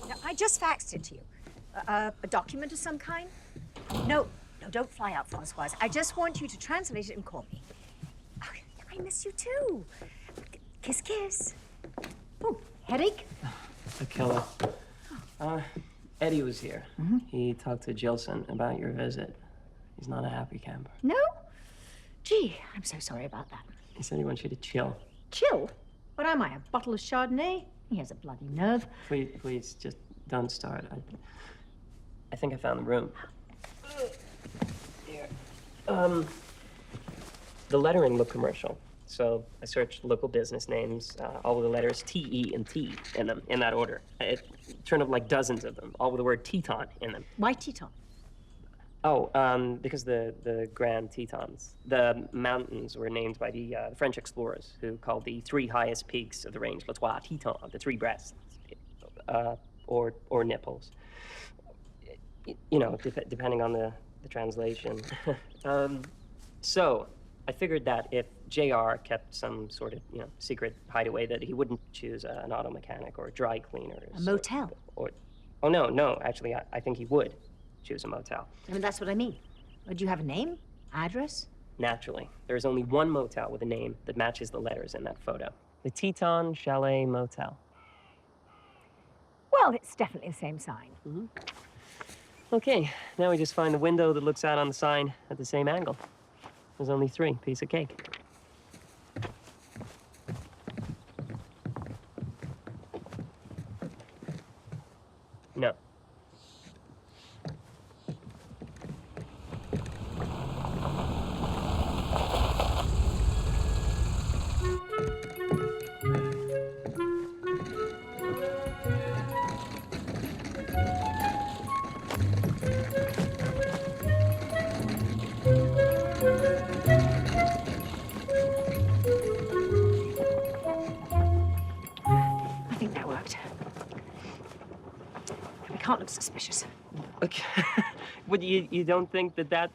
Now, I just faxed it to you. A document of some kind? No, don't fly out, Francoise. I just want you to translate it and call me. Oh, I miss you too. Kiss, kiss. Oh, headache? A killer. Eddie was here. He talked to Jilson about your visit. He's not a happy camper. No? Gee, I'm so sorry about that. He said he wants you to chill. Chill? What am I, a bottle of Chardonnay? He has a bloody nerve. Please, just don't start. I think I found the room. Here. The lettering looked commercial, so I searched local business names, all with the letters T, E, and T in them, in that order. It turned up like dozens of them, all with the word Teton in them. Why Teton? Oh, because the Grand Tetons. The mountains were named by the French explorers who called the three highest peaks of the range Les Trois Tetons, the three breasts, or nipples. You know, depending on the translation. So, I figured that if JR kept some sort of, secret hideaway, that he wouldn't choose an auto mechanic or a dry cleaner. A motel? Oh, no, actually, I think he would choose a motel. I mean, that's what I mean. Do you have a name? Address? Naturally. There is only one motel with a name that matches the letters in that photo. The Teton Chalet Motel. Well, it's definitely the same sign. Mm-hmm. Okay, now we just find the window that looks out on the sign at the same angle. There's only 3. Piece of cake. No. I think that worked. We can't look suspicious. Okay. What, you don't think that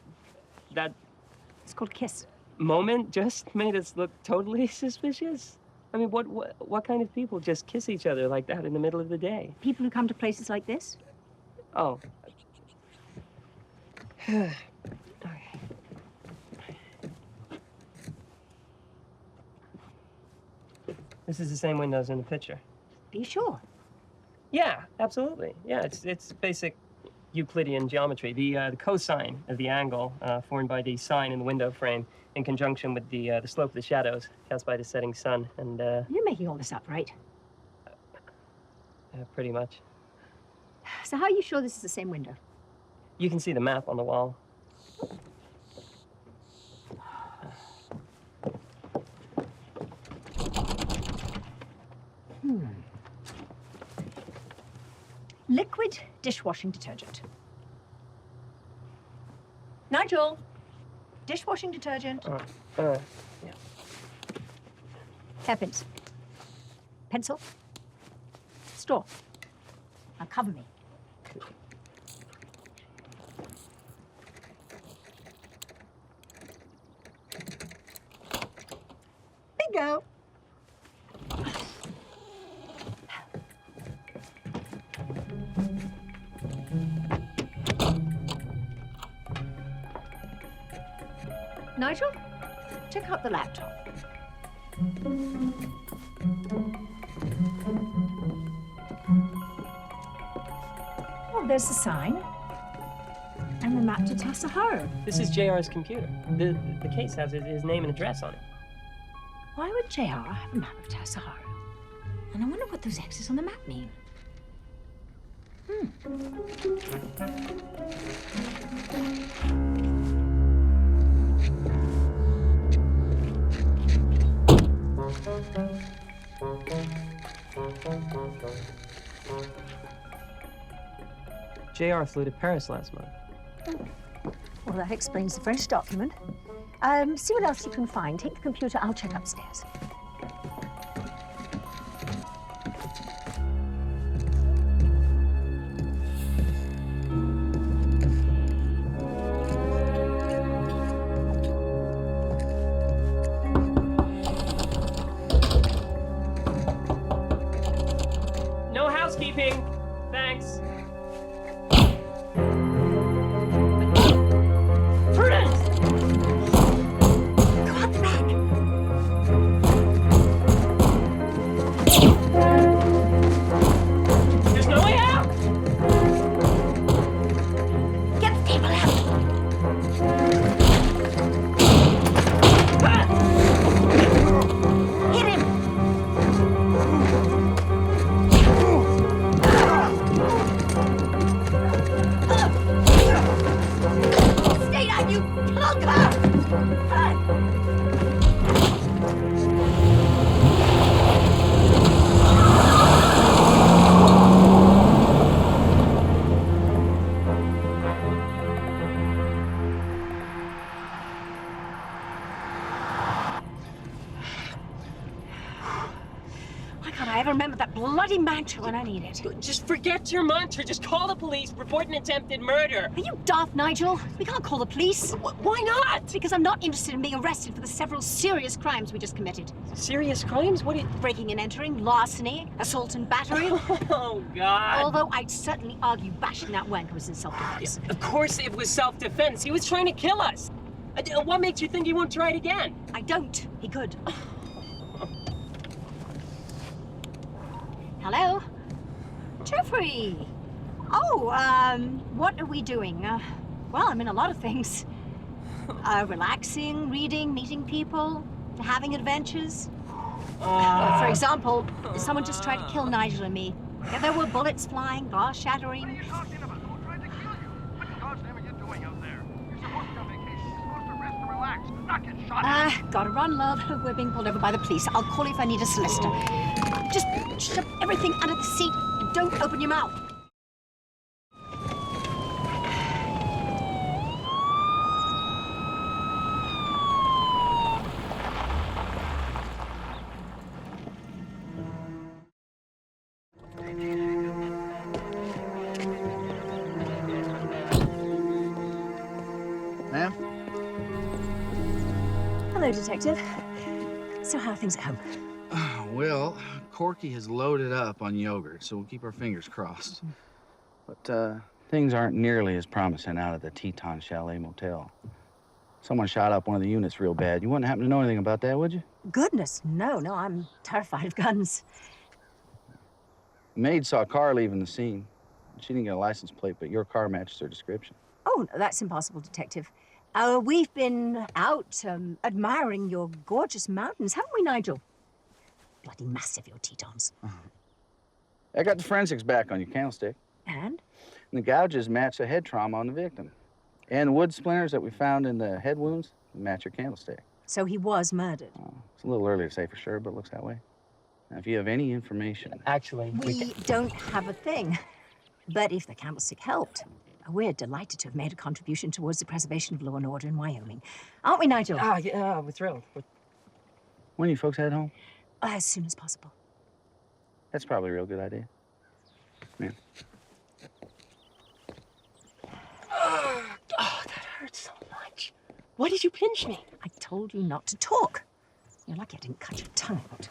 It's called a kiss. moment just made us look totally suspicious? I mean, what kind of people just kiss each other like that in the middle of the day? People who come to places like this? Oh. Okay. This is the same windows in the picture. Are you sure? Yeah, absolutely. Yeah, it's basic Euclidean geometry. The cosine of the angle formed by the sine in the window frame in conjunction with the slope of the shadows cast by the setting sun. And You're making all this up, right? pretty much. So how are you sure this is the same window? You can see the map on the wall. Liquid dishwashing detergent. Nigel, dishwashing detergent. Yeah. Hairpins. Pencil. Straw. Now cover me. Bingo. Nigel, check out the laptop. Oh, there's the sign. And the map to Tashaharo. This is JR's computer. The case has his name and address on it. Why would JR have a map of Tashaharo? And I wonder what those X's on the map mean. JR flew to Paris last month. Well, that explains the French document. See what else you can find. Take the computer, I'll check upstairs. No housekeeping. Thanks. Prudence! Go out the back. There's no way out. Get the table out. Hit him. God, I ever remember that bloody mantra when I need it. Just forget your mantra. Just call the police, report an attempted murder. Are you daft, Nigel? We can't call the police. Why not? Because I'm not interested in being arrested for the several serious crimes we just committed. Serious crimes? What? Breaking and entering, larceny, assault and battery. Oh, God. Although I'd certainly argue bashing that wanker was in self-defense. Of course it was self-defense. He was trying to kill us. What makes you think he won't try it again? I don't. He could. Hello? Jeffrey! Oh, what are we doing? Well, I'm in a lot of things. Relaxing, reading, meeting people, having adventures. For example, someone just tried to kill Nigel and me. Yeah, there were bullets flying, glass shattering. What are you talking about? Someone tried to kill you. What in God's name are you doing out there? You're supposed to be on vacation. You're supposed to rest and relax, not get shot. Gotta run, love. We're being pulled over by the police. I'll call you if I need a solicitor. Just shove everything under the seat and don't open your mouth. Ma'am? Hello, Detective. So how are things at home? Well, Corky has loaded up on yogurt, so we'll keep our fingers crossed. But things aren't nearly as promising out at the Teton Chalet Motel. Someone shot up one of the units real bad. You wouldn't happen to know anything about that, would you? Goodness, no, I'm terrified of guns. The maid saw a car leaving the scene. She didn't get a license plate, but your car matches her description. Oh, no, that's impossible, Detective. We've been out admiring your gorgeous mountains, haven't we, Nigel? Bloody massive, your Tetons. I got the forensics back on your candlestick. And? The gouges match the head trauma on the victim. And the wood splinters that we found in the head wounds match your candlestick. So he was murdered? It's a little early to say for sure, but it looks that way. Now, if you have any information... Actually, we don't have a thing. But if the candlestick helped, we're delighted to have made a contribution towards the preservation of law and order in Wyoming. Aren't we, Nigel? Yeah, we're thrilled. When are you folks head home? As soon as possible. That's probably a real good idea. Yeah. Oh, that hurts so much. Why did you pinch me? I told you not to talk. You're lucky I didn't cut your tongue out.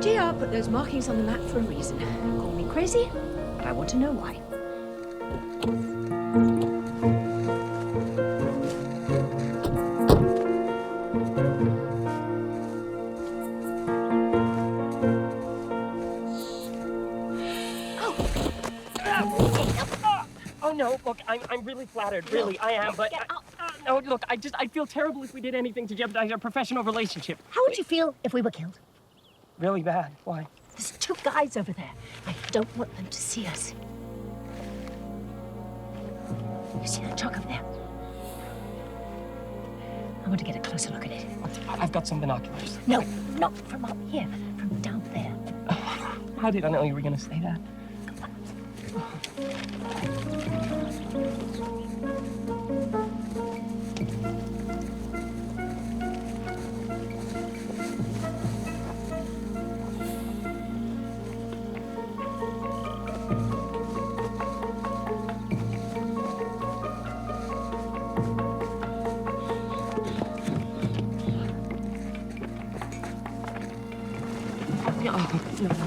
JR put those markings on the map for a reason. Call me crazy, but I want to know why. Oh no! Look, I'm really flattered. Really, I am. But no, look, I'd feel terrible if we did anything to jeopardize our professional relationship. How would you feel if we were killed? Really bad. Why? There's 2 guys over there. I don't want them to see us. You see that truck over there? I want to get a closer look at it. I've got some binoculars. No, not from up here, from down there. How did I know you were going to say that?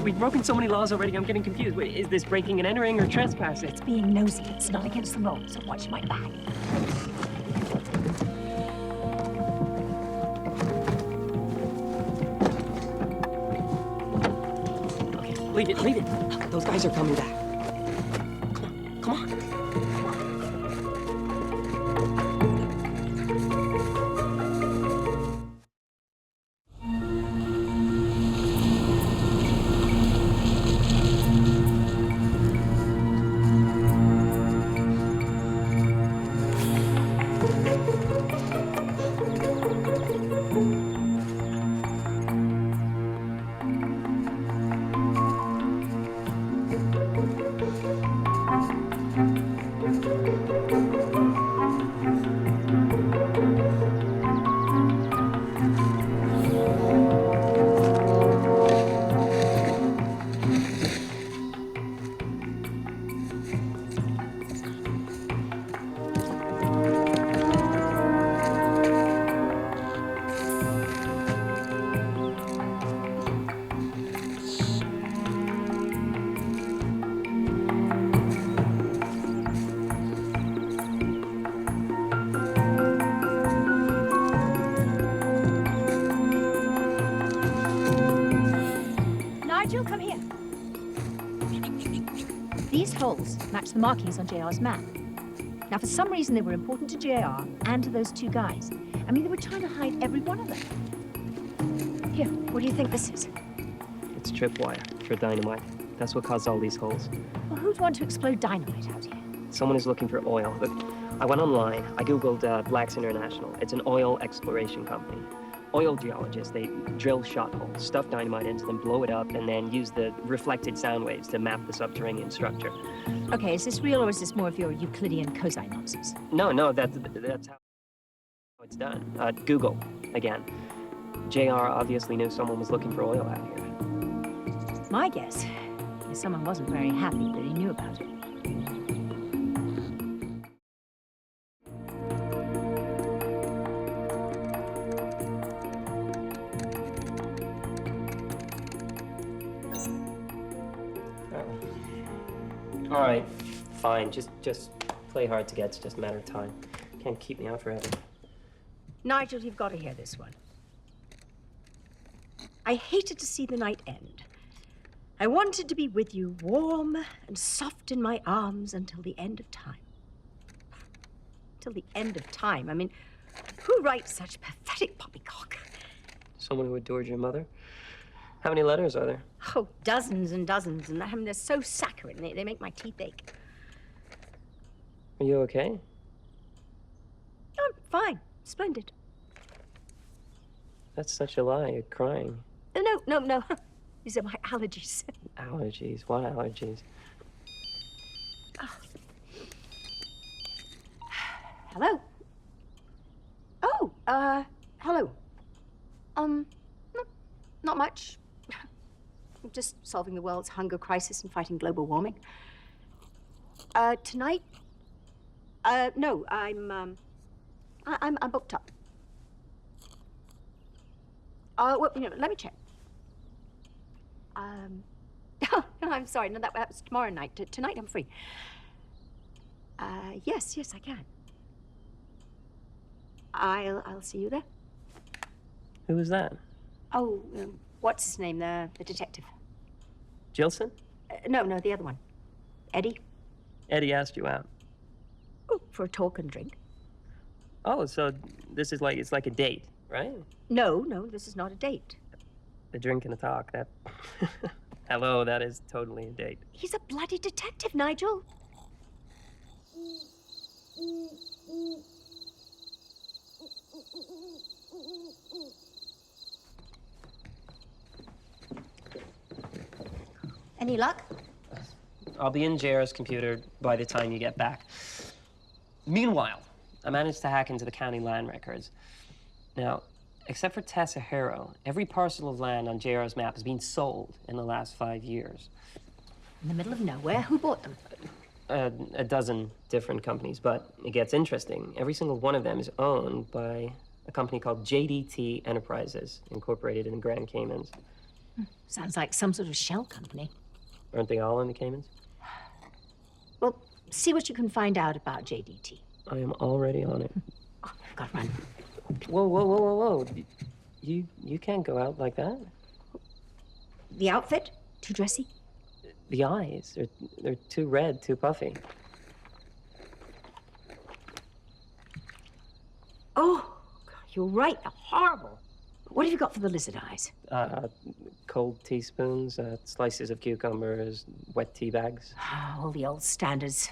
We've broken so many laws already, I'm getting confused. Wait, is this breaking and entering or trespassing? It's being nosy. It's not against the law, so watch my back. Okay, leave it. Those guys are coming back. Come on. oils matched the markings on JR's map. Now, for some reason, they were important to JR and to those two guys. I mean, they were trying to hide every one of them. Here, what do you think this is? It's tripwire for dynamite. That's what caused all these holes. Well, who'd want to explode dynamite out here? Someone is looking for oil. Look, I went online. I Googled Blacks International. It's an oil exploration company. Oil geologists, they drill shot holes, stuff dynamite into them, blow it up, and then use the reflected sound waves to map the subterranean structure. Okay, is this real or is this more of your Euclidean cosine nonsense? No, that's how it's done. Google, again. JR obviously knew someone was looking for oil out here. My guess is someone wasn't very happy that he knew about it. All right, fine. Just play hard to get. It's just a matter of time. Can't keep me out forever. Nigel, you've got to hear this one. I hated to see the night end. I wanted to be with you, warm and soft in my arms until the end of time. Till the end of time. I mean, who writes such pathetic poppycock? Someone who adored your mother? How many letters are there? Oh, dozens and dozens, and I mean, they're so saccharine, they make my teeth ache. Are you okay? I'm fine, splendid. That's such a lie. You're crying. No. These are my allergies. Allergies? What allergies? Oh. Hello? Oh, hello. Not much. I'm just solving the world's hunger crisis and fighting global warming. Tonight? No, I'm booked up. Well, let me check. No, I'm sorry. No, that was tomorrow night. Tonight, I'm free. Yes, I can. I'll see you there. Who was that? Oh, what's his name? The detective. Jilson? No, the other one. Eddie. Eddie asked you out. Oh, for a talk and drink. Oh, so this is it's like a date, right? No, this is not a date. A drink and a talk, that... Hello, that is totally a date. He's a bloody detective, Nigel. Any luck? I'll be in JR's computer by the time you get back. Meanwhile, I managed to hack into the county land records. Now, except for Tashaharo, every parcel of land on JR's map has been sold in the last 5 years. In the middle of nowhere? Who bought them? A dozen different companies, but it gets interesting. Every single one of them is owned by a company called JDT Enterprises, incorporated in the Grand Caymans. Sounds like some sort of shell company. Aren't they all in the Caymans? Well, see what you can find out about JDT. I am already on it. Oh, I've got to run. Whoa. You can't go out like that. The outfit? Too dressy? The eyes, they're too red, too puffy. Oh, God, you're right. They're horrible. What have you got for the lizard eyes? Cold teaspoons, slices of cucumbers, wet tea bags. All the old standards.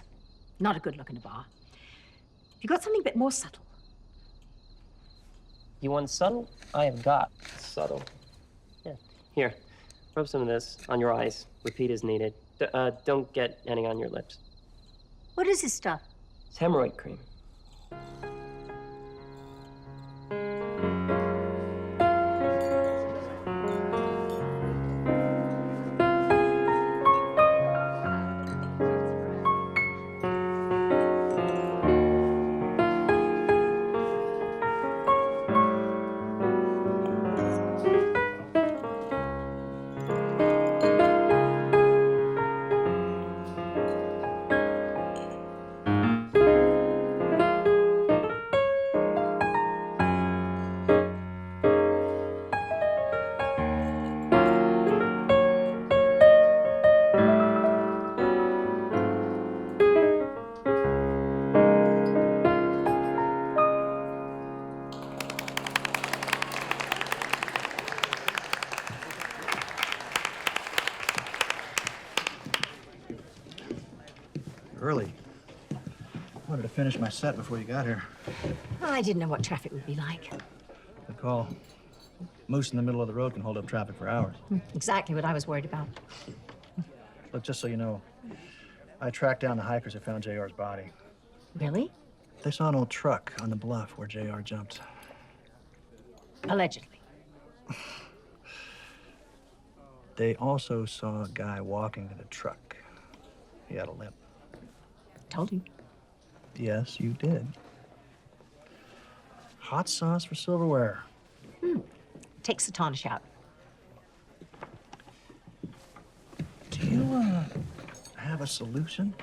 Not a good look in a bar. You got something a bit more subtle? You want subtle? I have got subtle. Yeah. Here, rub some of this on your eyes. Repeat as needed. Don't get any on your lips. What is this stuff? It's hemorrhoid cream. early. Wanted to finish my set before you got here. I didn't know what traffic would be like. Good call. Moose in the middle of the road can hold up traffic for hours. Exactly what I was worried about. Look, just so you know, I tracked down the hikers that found JR's body. Really? They saw an old truck on the bluff where JR jumped. Allegedly. They also saw a guy walking to the truck. He had a limp. Told you. Yes, you did. Hot sauce for silverware. Takes the tarnish out. Do you, have a solution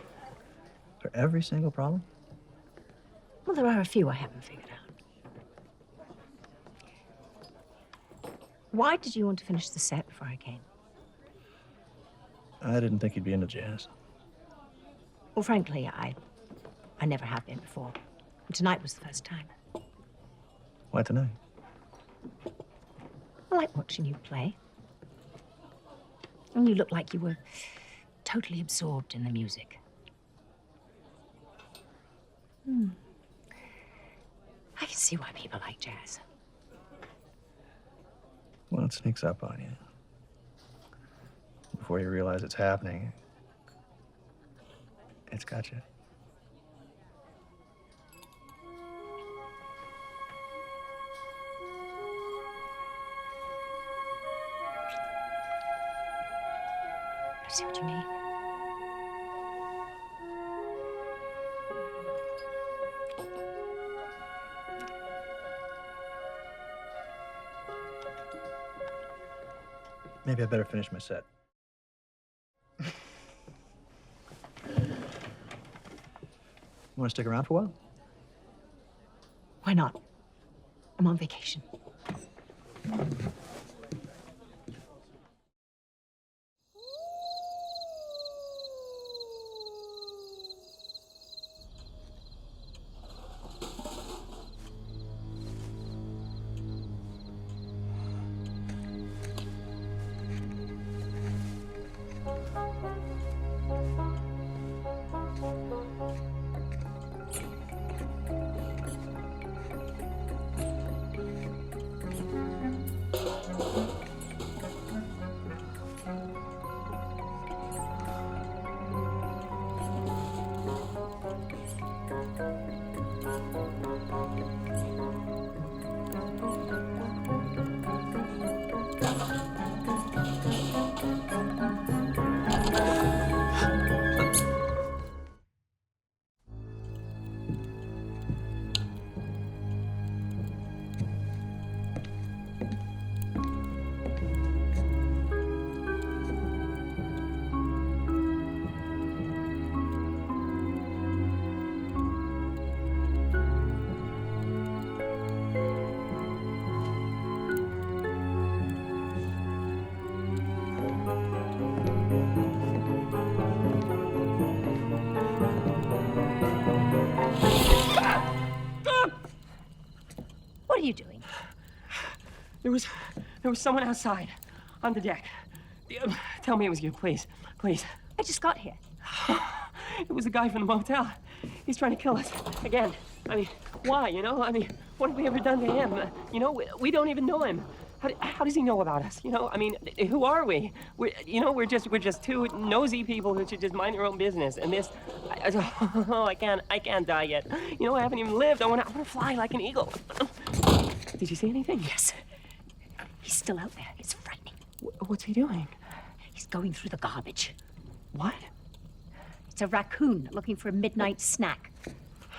for every single problem? Well, there are a few I haven't figured out. Why did you want to finish the set before I came? I didn't think you'd be into jazz. Well, frankly, I never have been before. And tonight was the first time. Why tonight? I like watching you play. And you look like you were totally absorbed in the music. I can see why people like jazz. Well, it sneaks up on you. Before you realize it's happening, it's got you. I see what you mean. Maybe I better finish my set. Want to stick around for a while? Why not? I'm on vacation. What are you doing? There was someone outside, on the deck. Tell me it was you, please, please. I just got here. It was a guy from the motel. He's trying to kill us again. I mean, why? You know, I mean, what have we ever done to him? You know, we don't even know him. How does he know about us? You know, I mean, who are we? We're just two nosy people who should just mind their own business. And this, I can't die yet. You know, I haven't even lived. I want to fly like an eagle. Did you see anything? Yes. He's still out there. It's frightening. What's he doing? He's going through the garbage. What? It's a raccoon looking for a midnight snack.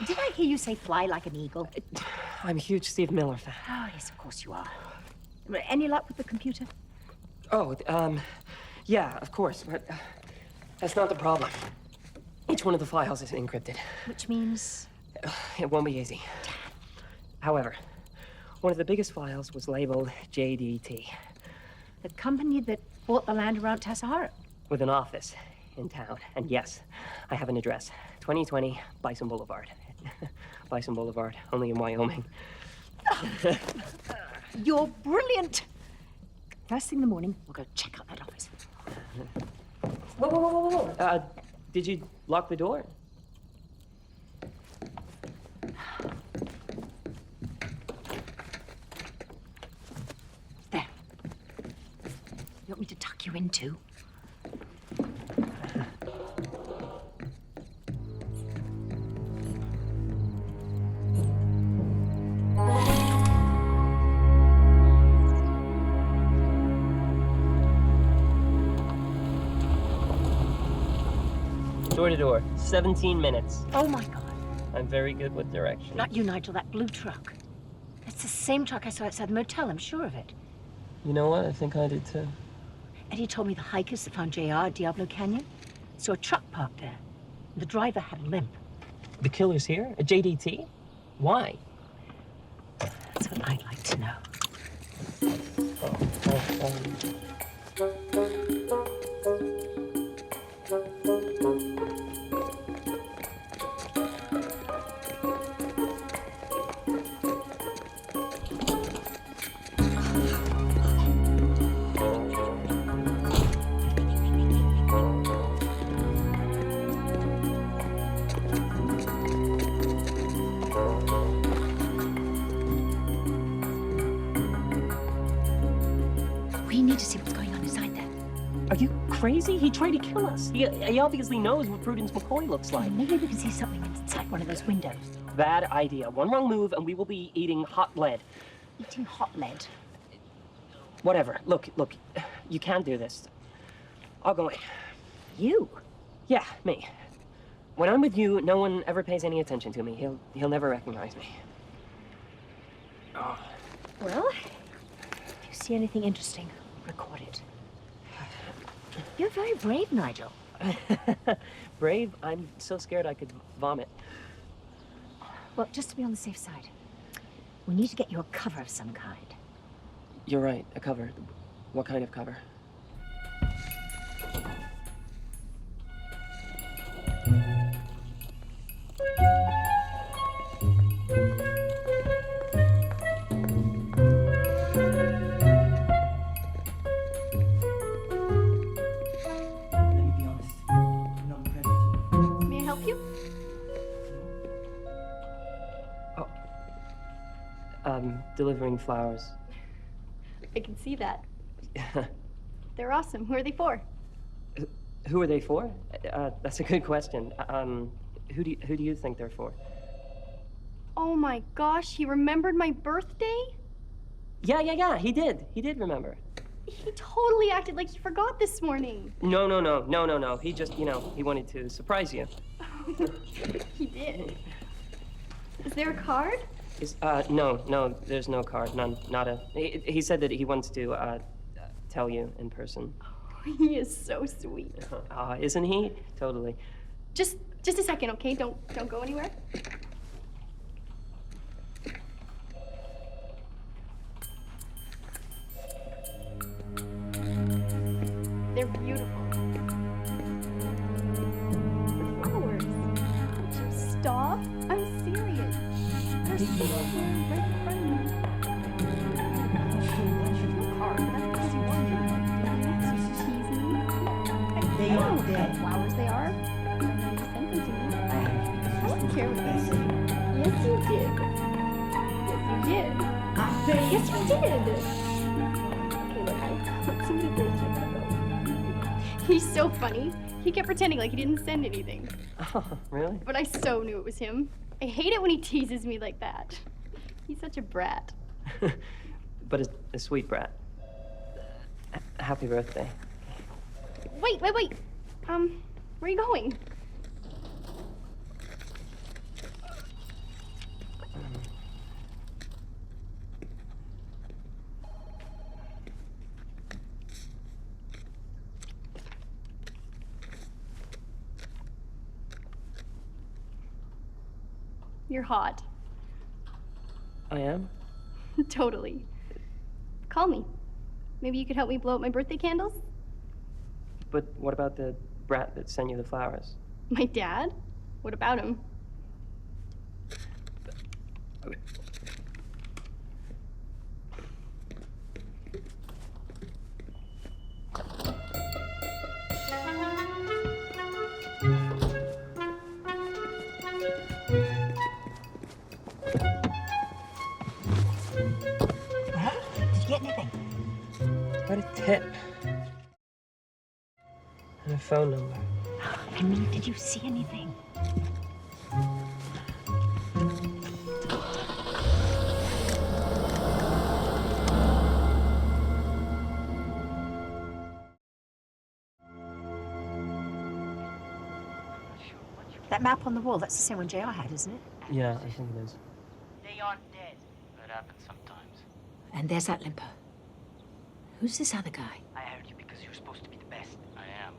Did I hear you say fly like an eagle? I'm a huge Steve Miller fan. Oh, yes, of course you are. Any luck with the computer? Oh, yeah, of course, but that's not the problem. Each one of the files is encrypted. Which means? It won't be easy. However, one of the biggest files was labeled JDT. The company that bought the land around Tashaharo. With an office in town. And yes, I have an address. 2020 Bison Boulevard. Bison Boulevard, only in Wyoming. You're brilliant. First thing in the morning, we'll go check out that office. Whoa. Did you lock the door? too. Door to door, 17 minutes. Oh my God. I'm very good with directions. Not you, Nigel, that blue truck. It's the same truck I saw outside the motel, I'm sure of it. You know what? I think I did too. Eddie told me the hikers that found JR at Diablo Canyon saw a truck parked there. The driver had a limp. The killer's here? At JDT? Why? That's what I'd like to know. We need to see what's going on inside there. Are you crazy? He tried to kill us. He obviously knows what Prudence McCoy looks like. Maybe we can see something inside one of those windows. Bad idea. One wrong move and we will be eating hot lead. Eating hot lead. Whatever. Look, you can't do this. I'll go in. You? Yeah, me. When I'm with you, no one ever pays any attention to me. He'll never recognize me. Oh. Well, if you see anything interesting, record it. You're very brave, Nigel. Brave? I'm so scared I could vomit. Well, just to be on the safe side, we need to get you a cover of some kind. You're right, a cover. What kind of cover? May I help you? Delivering flowers. I can see that. They're awesome. Who are they for? Who are they for? That's a good question. Who do you think they're for? Oh my gosh, he remembered my birthday? Yeah, he did. He did remember. He totally acted like he forgot this morning. No. He just, he wanted to surprise you. He did. Is there a card? No, there's no card. None. Nada. He said that he wants to, tell you in person. Oh, he is so sweet. Isn't he? Totally. Just a second, okay? Don't go anywhere. They're beautiful. Flowers. Would you stop? I'm serious. They're so cute, right in front of me. No card. That's because you want to. You tease me. They are dead. Flowers they are. And then you sent them to me. I don't care what they say. Yes, you did. Yes, you did. Okay, look, I put so many things like that, though. He's so funny. He kept pretending like he didn't send anything. Oh, really? But I so knew it was him. I hate it when he teases me like that. He's such a brat. But a sweet brat. Happy birthday. Wait. Where are you going? You're hot. I am? Totally. Call me. Maybe you could help me blow up my birthday candles? But what about the brat that sent you the flowers? My dad? What about him? Did you get anything? What a tip. phone number. I mean, did you see anything? That map on the wall, that's the same one JR had, isn't it? Yeah, I think it is. They aren't dead. That happens sometimes. And there's that limper. Who's this other guy? I hired you because you're supposed to be the best. I am.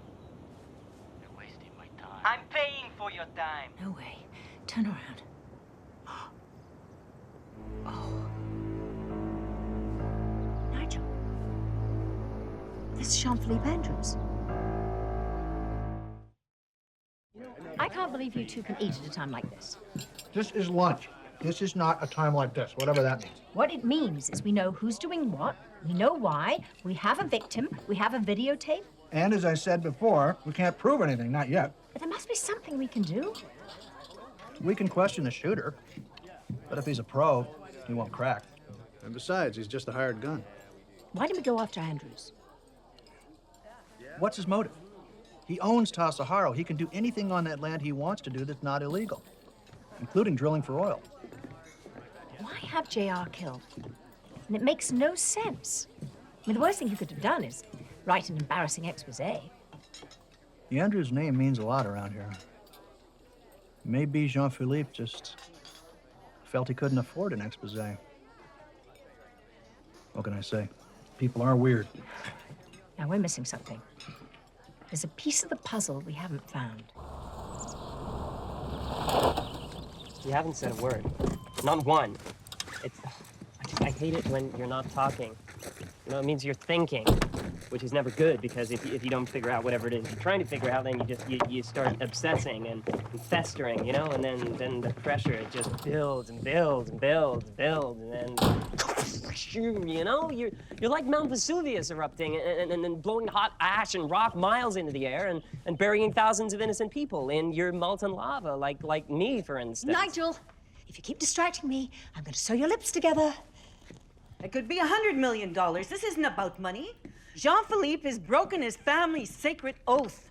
You're wasting my time. I'm paying for your time. No way. Turn around. Oh. Nigel. This is Jean-Philippe Andrews. I can't believe you two can eat at a time like this. This is lunch. This is not a time like this, whatever that means. What it means is we know who's doing what, we know why, we have a victim, we have a videotape. And as I said before, we can't prove anything, not yet. But there must be something we can do. We can question the shooter, but if he's a pro, he won't crack. And besides, he's just a hired gun. Why did we go after Andrews? What's his motive? He owns Tashaharo. He can do anything on that land he wants to do that's not illegal, including drilling for oil. Why have JR killed? And it makes no sense. I mean, the worst thing he could have done is write an embarrassing expose. The Andrews name means a lot around here. Maybe Jean-Philippe just felt he couldn't afford an expose. What can I say? People are weird. Now, we're missing something. There's a piece of the puzzle we haven't found. You haven't said a word. Not one. I hate it when you're not talking. You know, it means you're thinking, which is never good, because if you don't figure out whatever it is you're trying to figure out, then you start obsessing and festering, you know, and then the pressure, it just builds and builds and builds and builds, and then you know, you're like Mount Vesuvius erupting and then blowing hot ash and rock miles into the air and burying thousands of innocent people in your molten lava, like me, for instance. Nigel, if you keep distracting me, I'm going to sew your lips together. It could be $100 million. This isn't about money. Jean-Philippe has broken his family's sacred oath.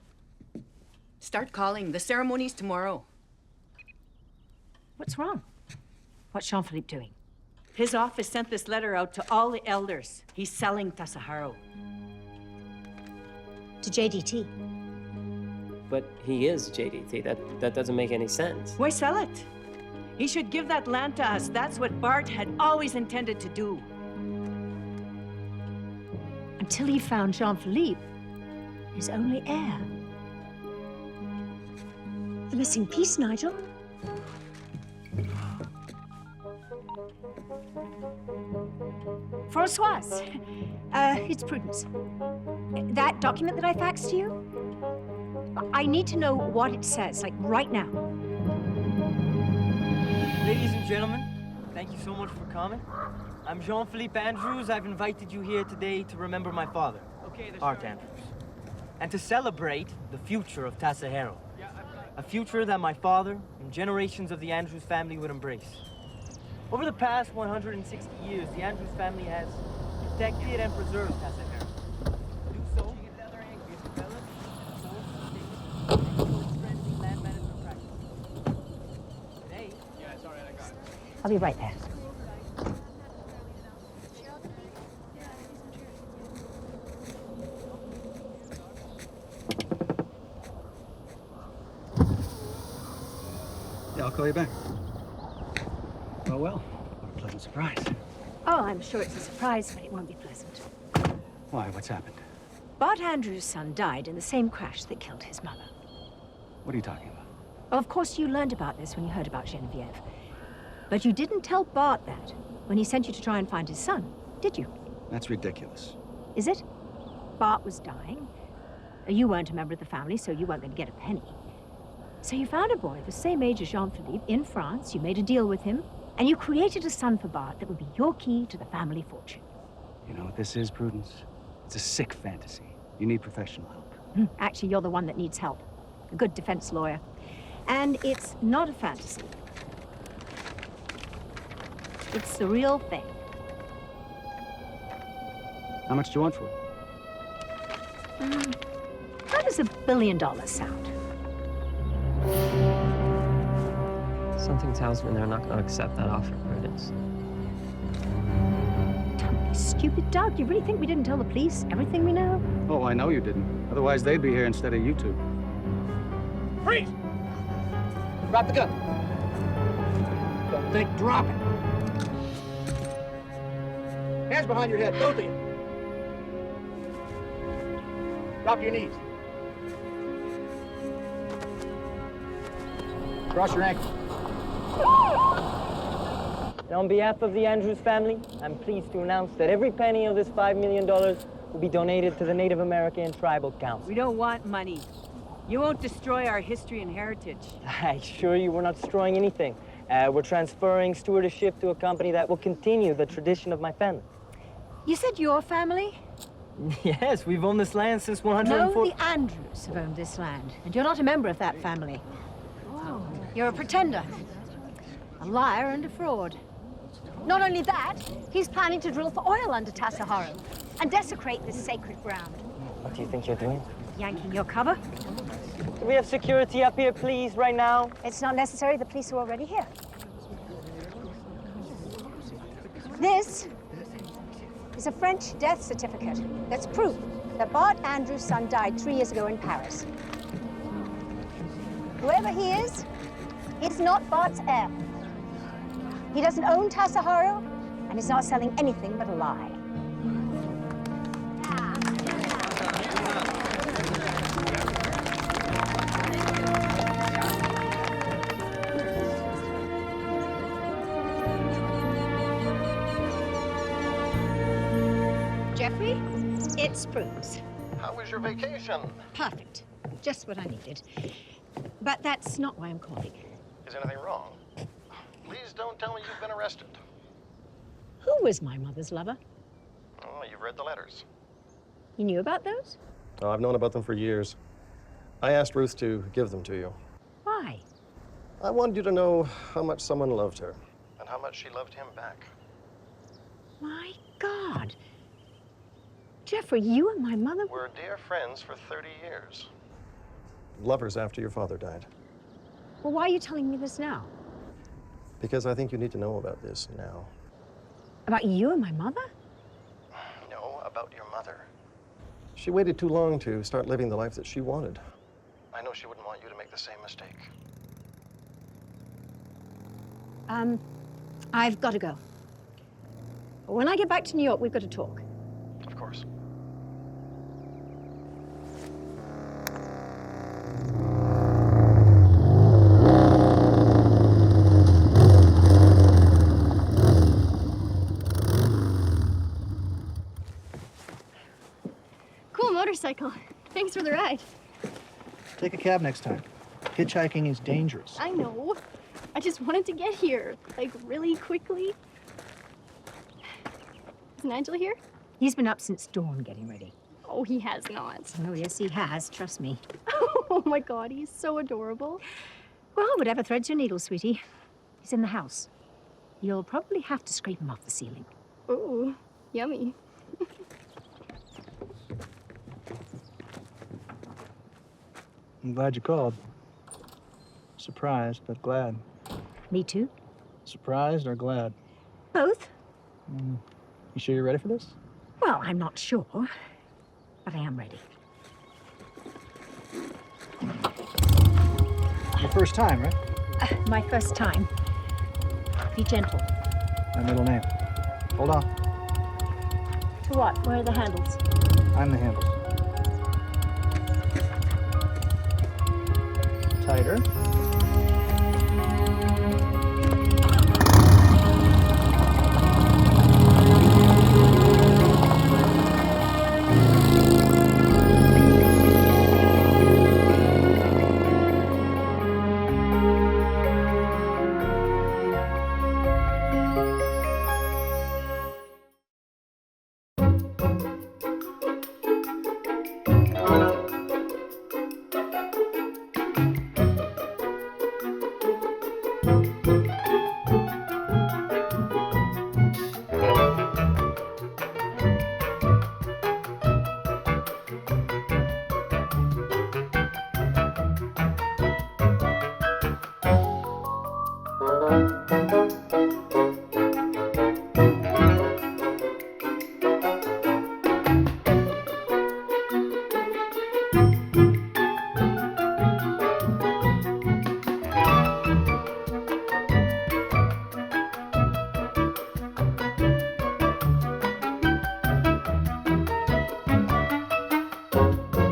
Start calling. The ceremony's tomorrow. What's wrong? What's Jean-Philippe doing? His office sent this letter out to all the elders. He's selling Tashaharo. To JDT. But he is JDT. That doesn't make any sense. Why sell it? He should give that land to us. That's what Bart had always intended to do. Until he found Jean-Philippe, his only heir. The missing piece, Nigel. Francoise, it's Prudence. That document that I faxed to you, I need to know what it says, like right now. Ladies and gentlemen, thank you so much for coming. I'm Jean-Philippe Andrews. I've invited you here today to remember my father, Art Andrews, and to celebrate the future of Tashaharo, a future that my father and generations of the Andrews family would embrace. Over the past 160 years, the Andrews family has protected and preserved Tashaharo. To do so, we have developed strengthening land management practices. Today, I'll be right there. Yeah, I'll call you back. Well, what a pleasant surprise. Oh, I'm sure it's a surprise, but it won't be pleasant. Why, what's happened? Bart Andrews' son died in the same crash that killed his mother. What are you talking about? Well, of course, you learned about this when you heard about Genevieve. But you didn't tell Bart that when he sent you to try and find his son, did you? That's ridiculous. Is it? Bart was dying. You weren't a member of the family, so you weren't going to get a penny. So you found a boy the same age as Jean-Philippe in France, you made a deal with him, and you created a son for Bart that would be your key to the family fortune. You know what this is, Prudence? It's a sick fantasy. You need professional help. Actually, you're the one that needs help. A good defense lawyer. And it's not a fantasy. It's the real thing. How much do you want for it? How does $1 billion sound? Something tells me they're not going to accept that offer, Prudence. Don't be stupid, Doug. You really think we didn't tell the police everything we know? Oh, I know you didn't. Otherwise, they'd be here instead of you two. Freeze! Drop the gun. Don't think, drop it. Hands behind your head, both of you. Drop your knees. Cross your ankles. And on behalf of the Andrews family, I'm pleased to announce that every penny of this $5 million will be donated to the Native American Tribal Council. We don't want money. You won't destroy our history and heritage. I assure you we're not destroying anything. We're transferring stewardship to a company that will continue the tradition of my family. You said your family? Yes, we've owned this land since 140... No, the Andrews have owned this land, and you're not a member of that family. Oh. You're a pretender, a liar and a fraud. Not only that, he's planning to drill for oil under Tashaharo and desecrate this sacred ground. What do you think you're doing? Yanking your cover? Do we have security up here, please, right now? It's not necessary. The police are already here. This is a French death certificate that's proof that Bart Andrews' son died 3 years ago in Paris. Whoever he is, he's not Bart's heir. He doesn't own Tashaharo, and he's not selling anything but a lie. Jeffrey, it's Prudence. How was your vacation? Perfect. Just what I needed. But that's not why I'm calling. Is anything wrong? Please don't tell me you've been arrested. Who was my mother's lover? Oh, you've read the letters. You knew about those? Oh, I've known about them for years. I asked Ruth to give them to you. Why? I wanted you to know how much someone loved her and how much she loved him back. My God. Jeffrey, you and my mother were dear friends for 30 years. Lovers after your father died. Well, why are you telling me this now? Because I think you need to know about this now. About you and my mother? No, about your mother. She waited too long to start living the life that she wanted. I know she wouldn't want you to make the same mistake. I've got to go. When I get back to New York, we've got to talk. Of course. Cool motorcycle. Thanks for the ride. Take a cab next time. Hitchhiking is dangerous. I know. I just wanted to get here, like, really quickly. Is Nigel here? He's been up since dawn getting ready. Oh, he has not. Oh, yes, he has. Trust me. Oh, my God, he's so adorable. Well, whatever threads your needle, sweetie. He's in the house. You'll probably have to scrape him off the ceiling. Ooh, yummy. I'm glad you called. Surprised, but glad. Me too. Surprised or glad? Both. You sure you're ready for this? Well, I'm not sure, but I am ready. Your first time, right? My first time. Be gentle. My middle name. Hold on. To what? Where are the handles? I'm the handles. Tighter.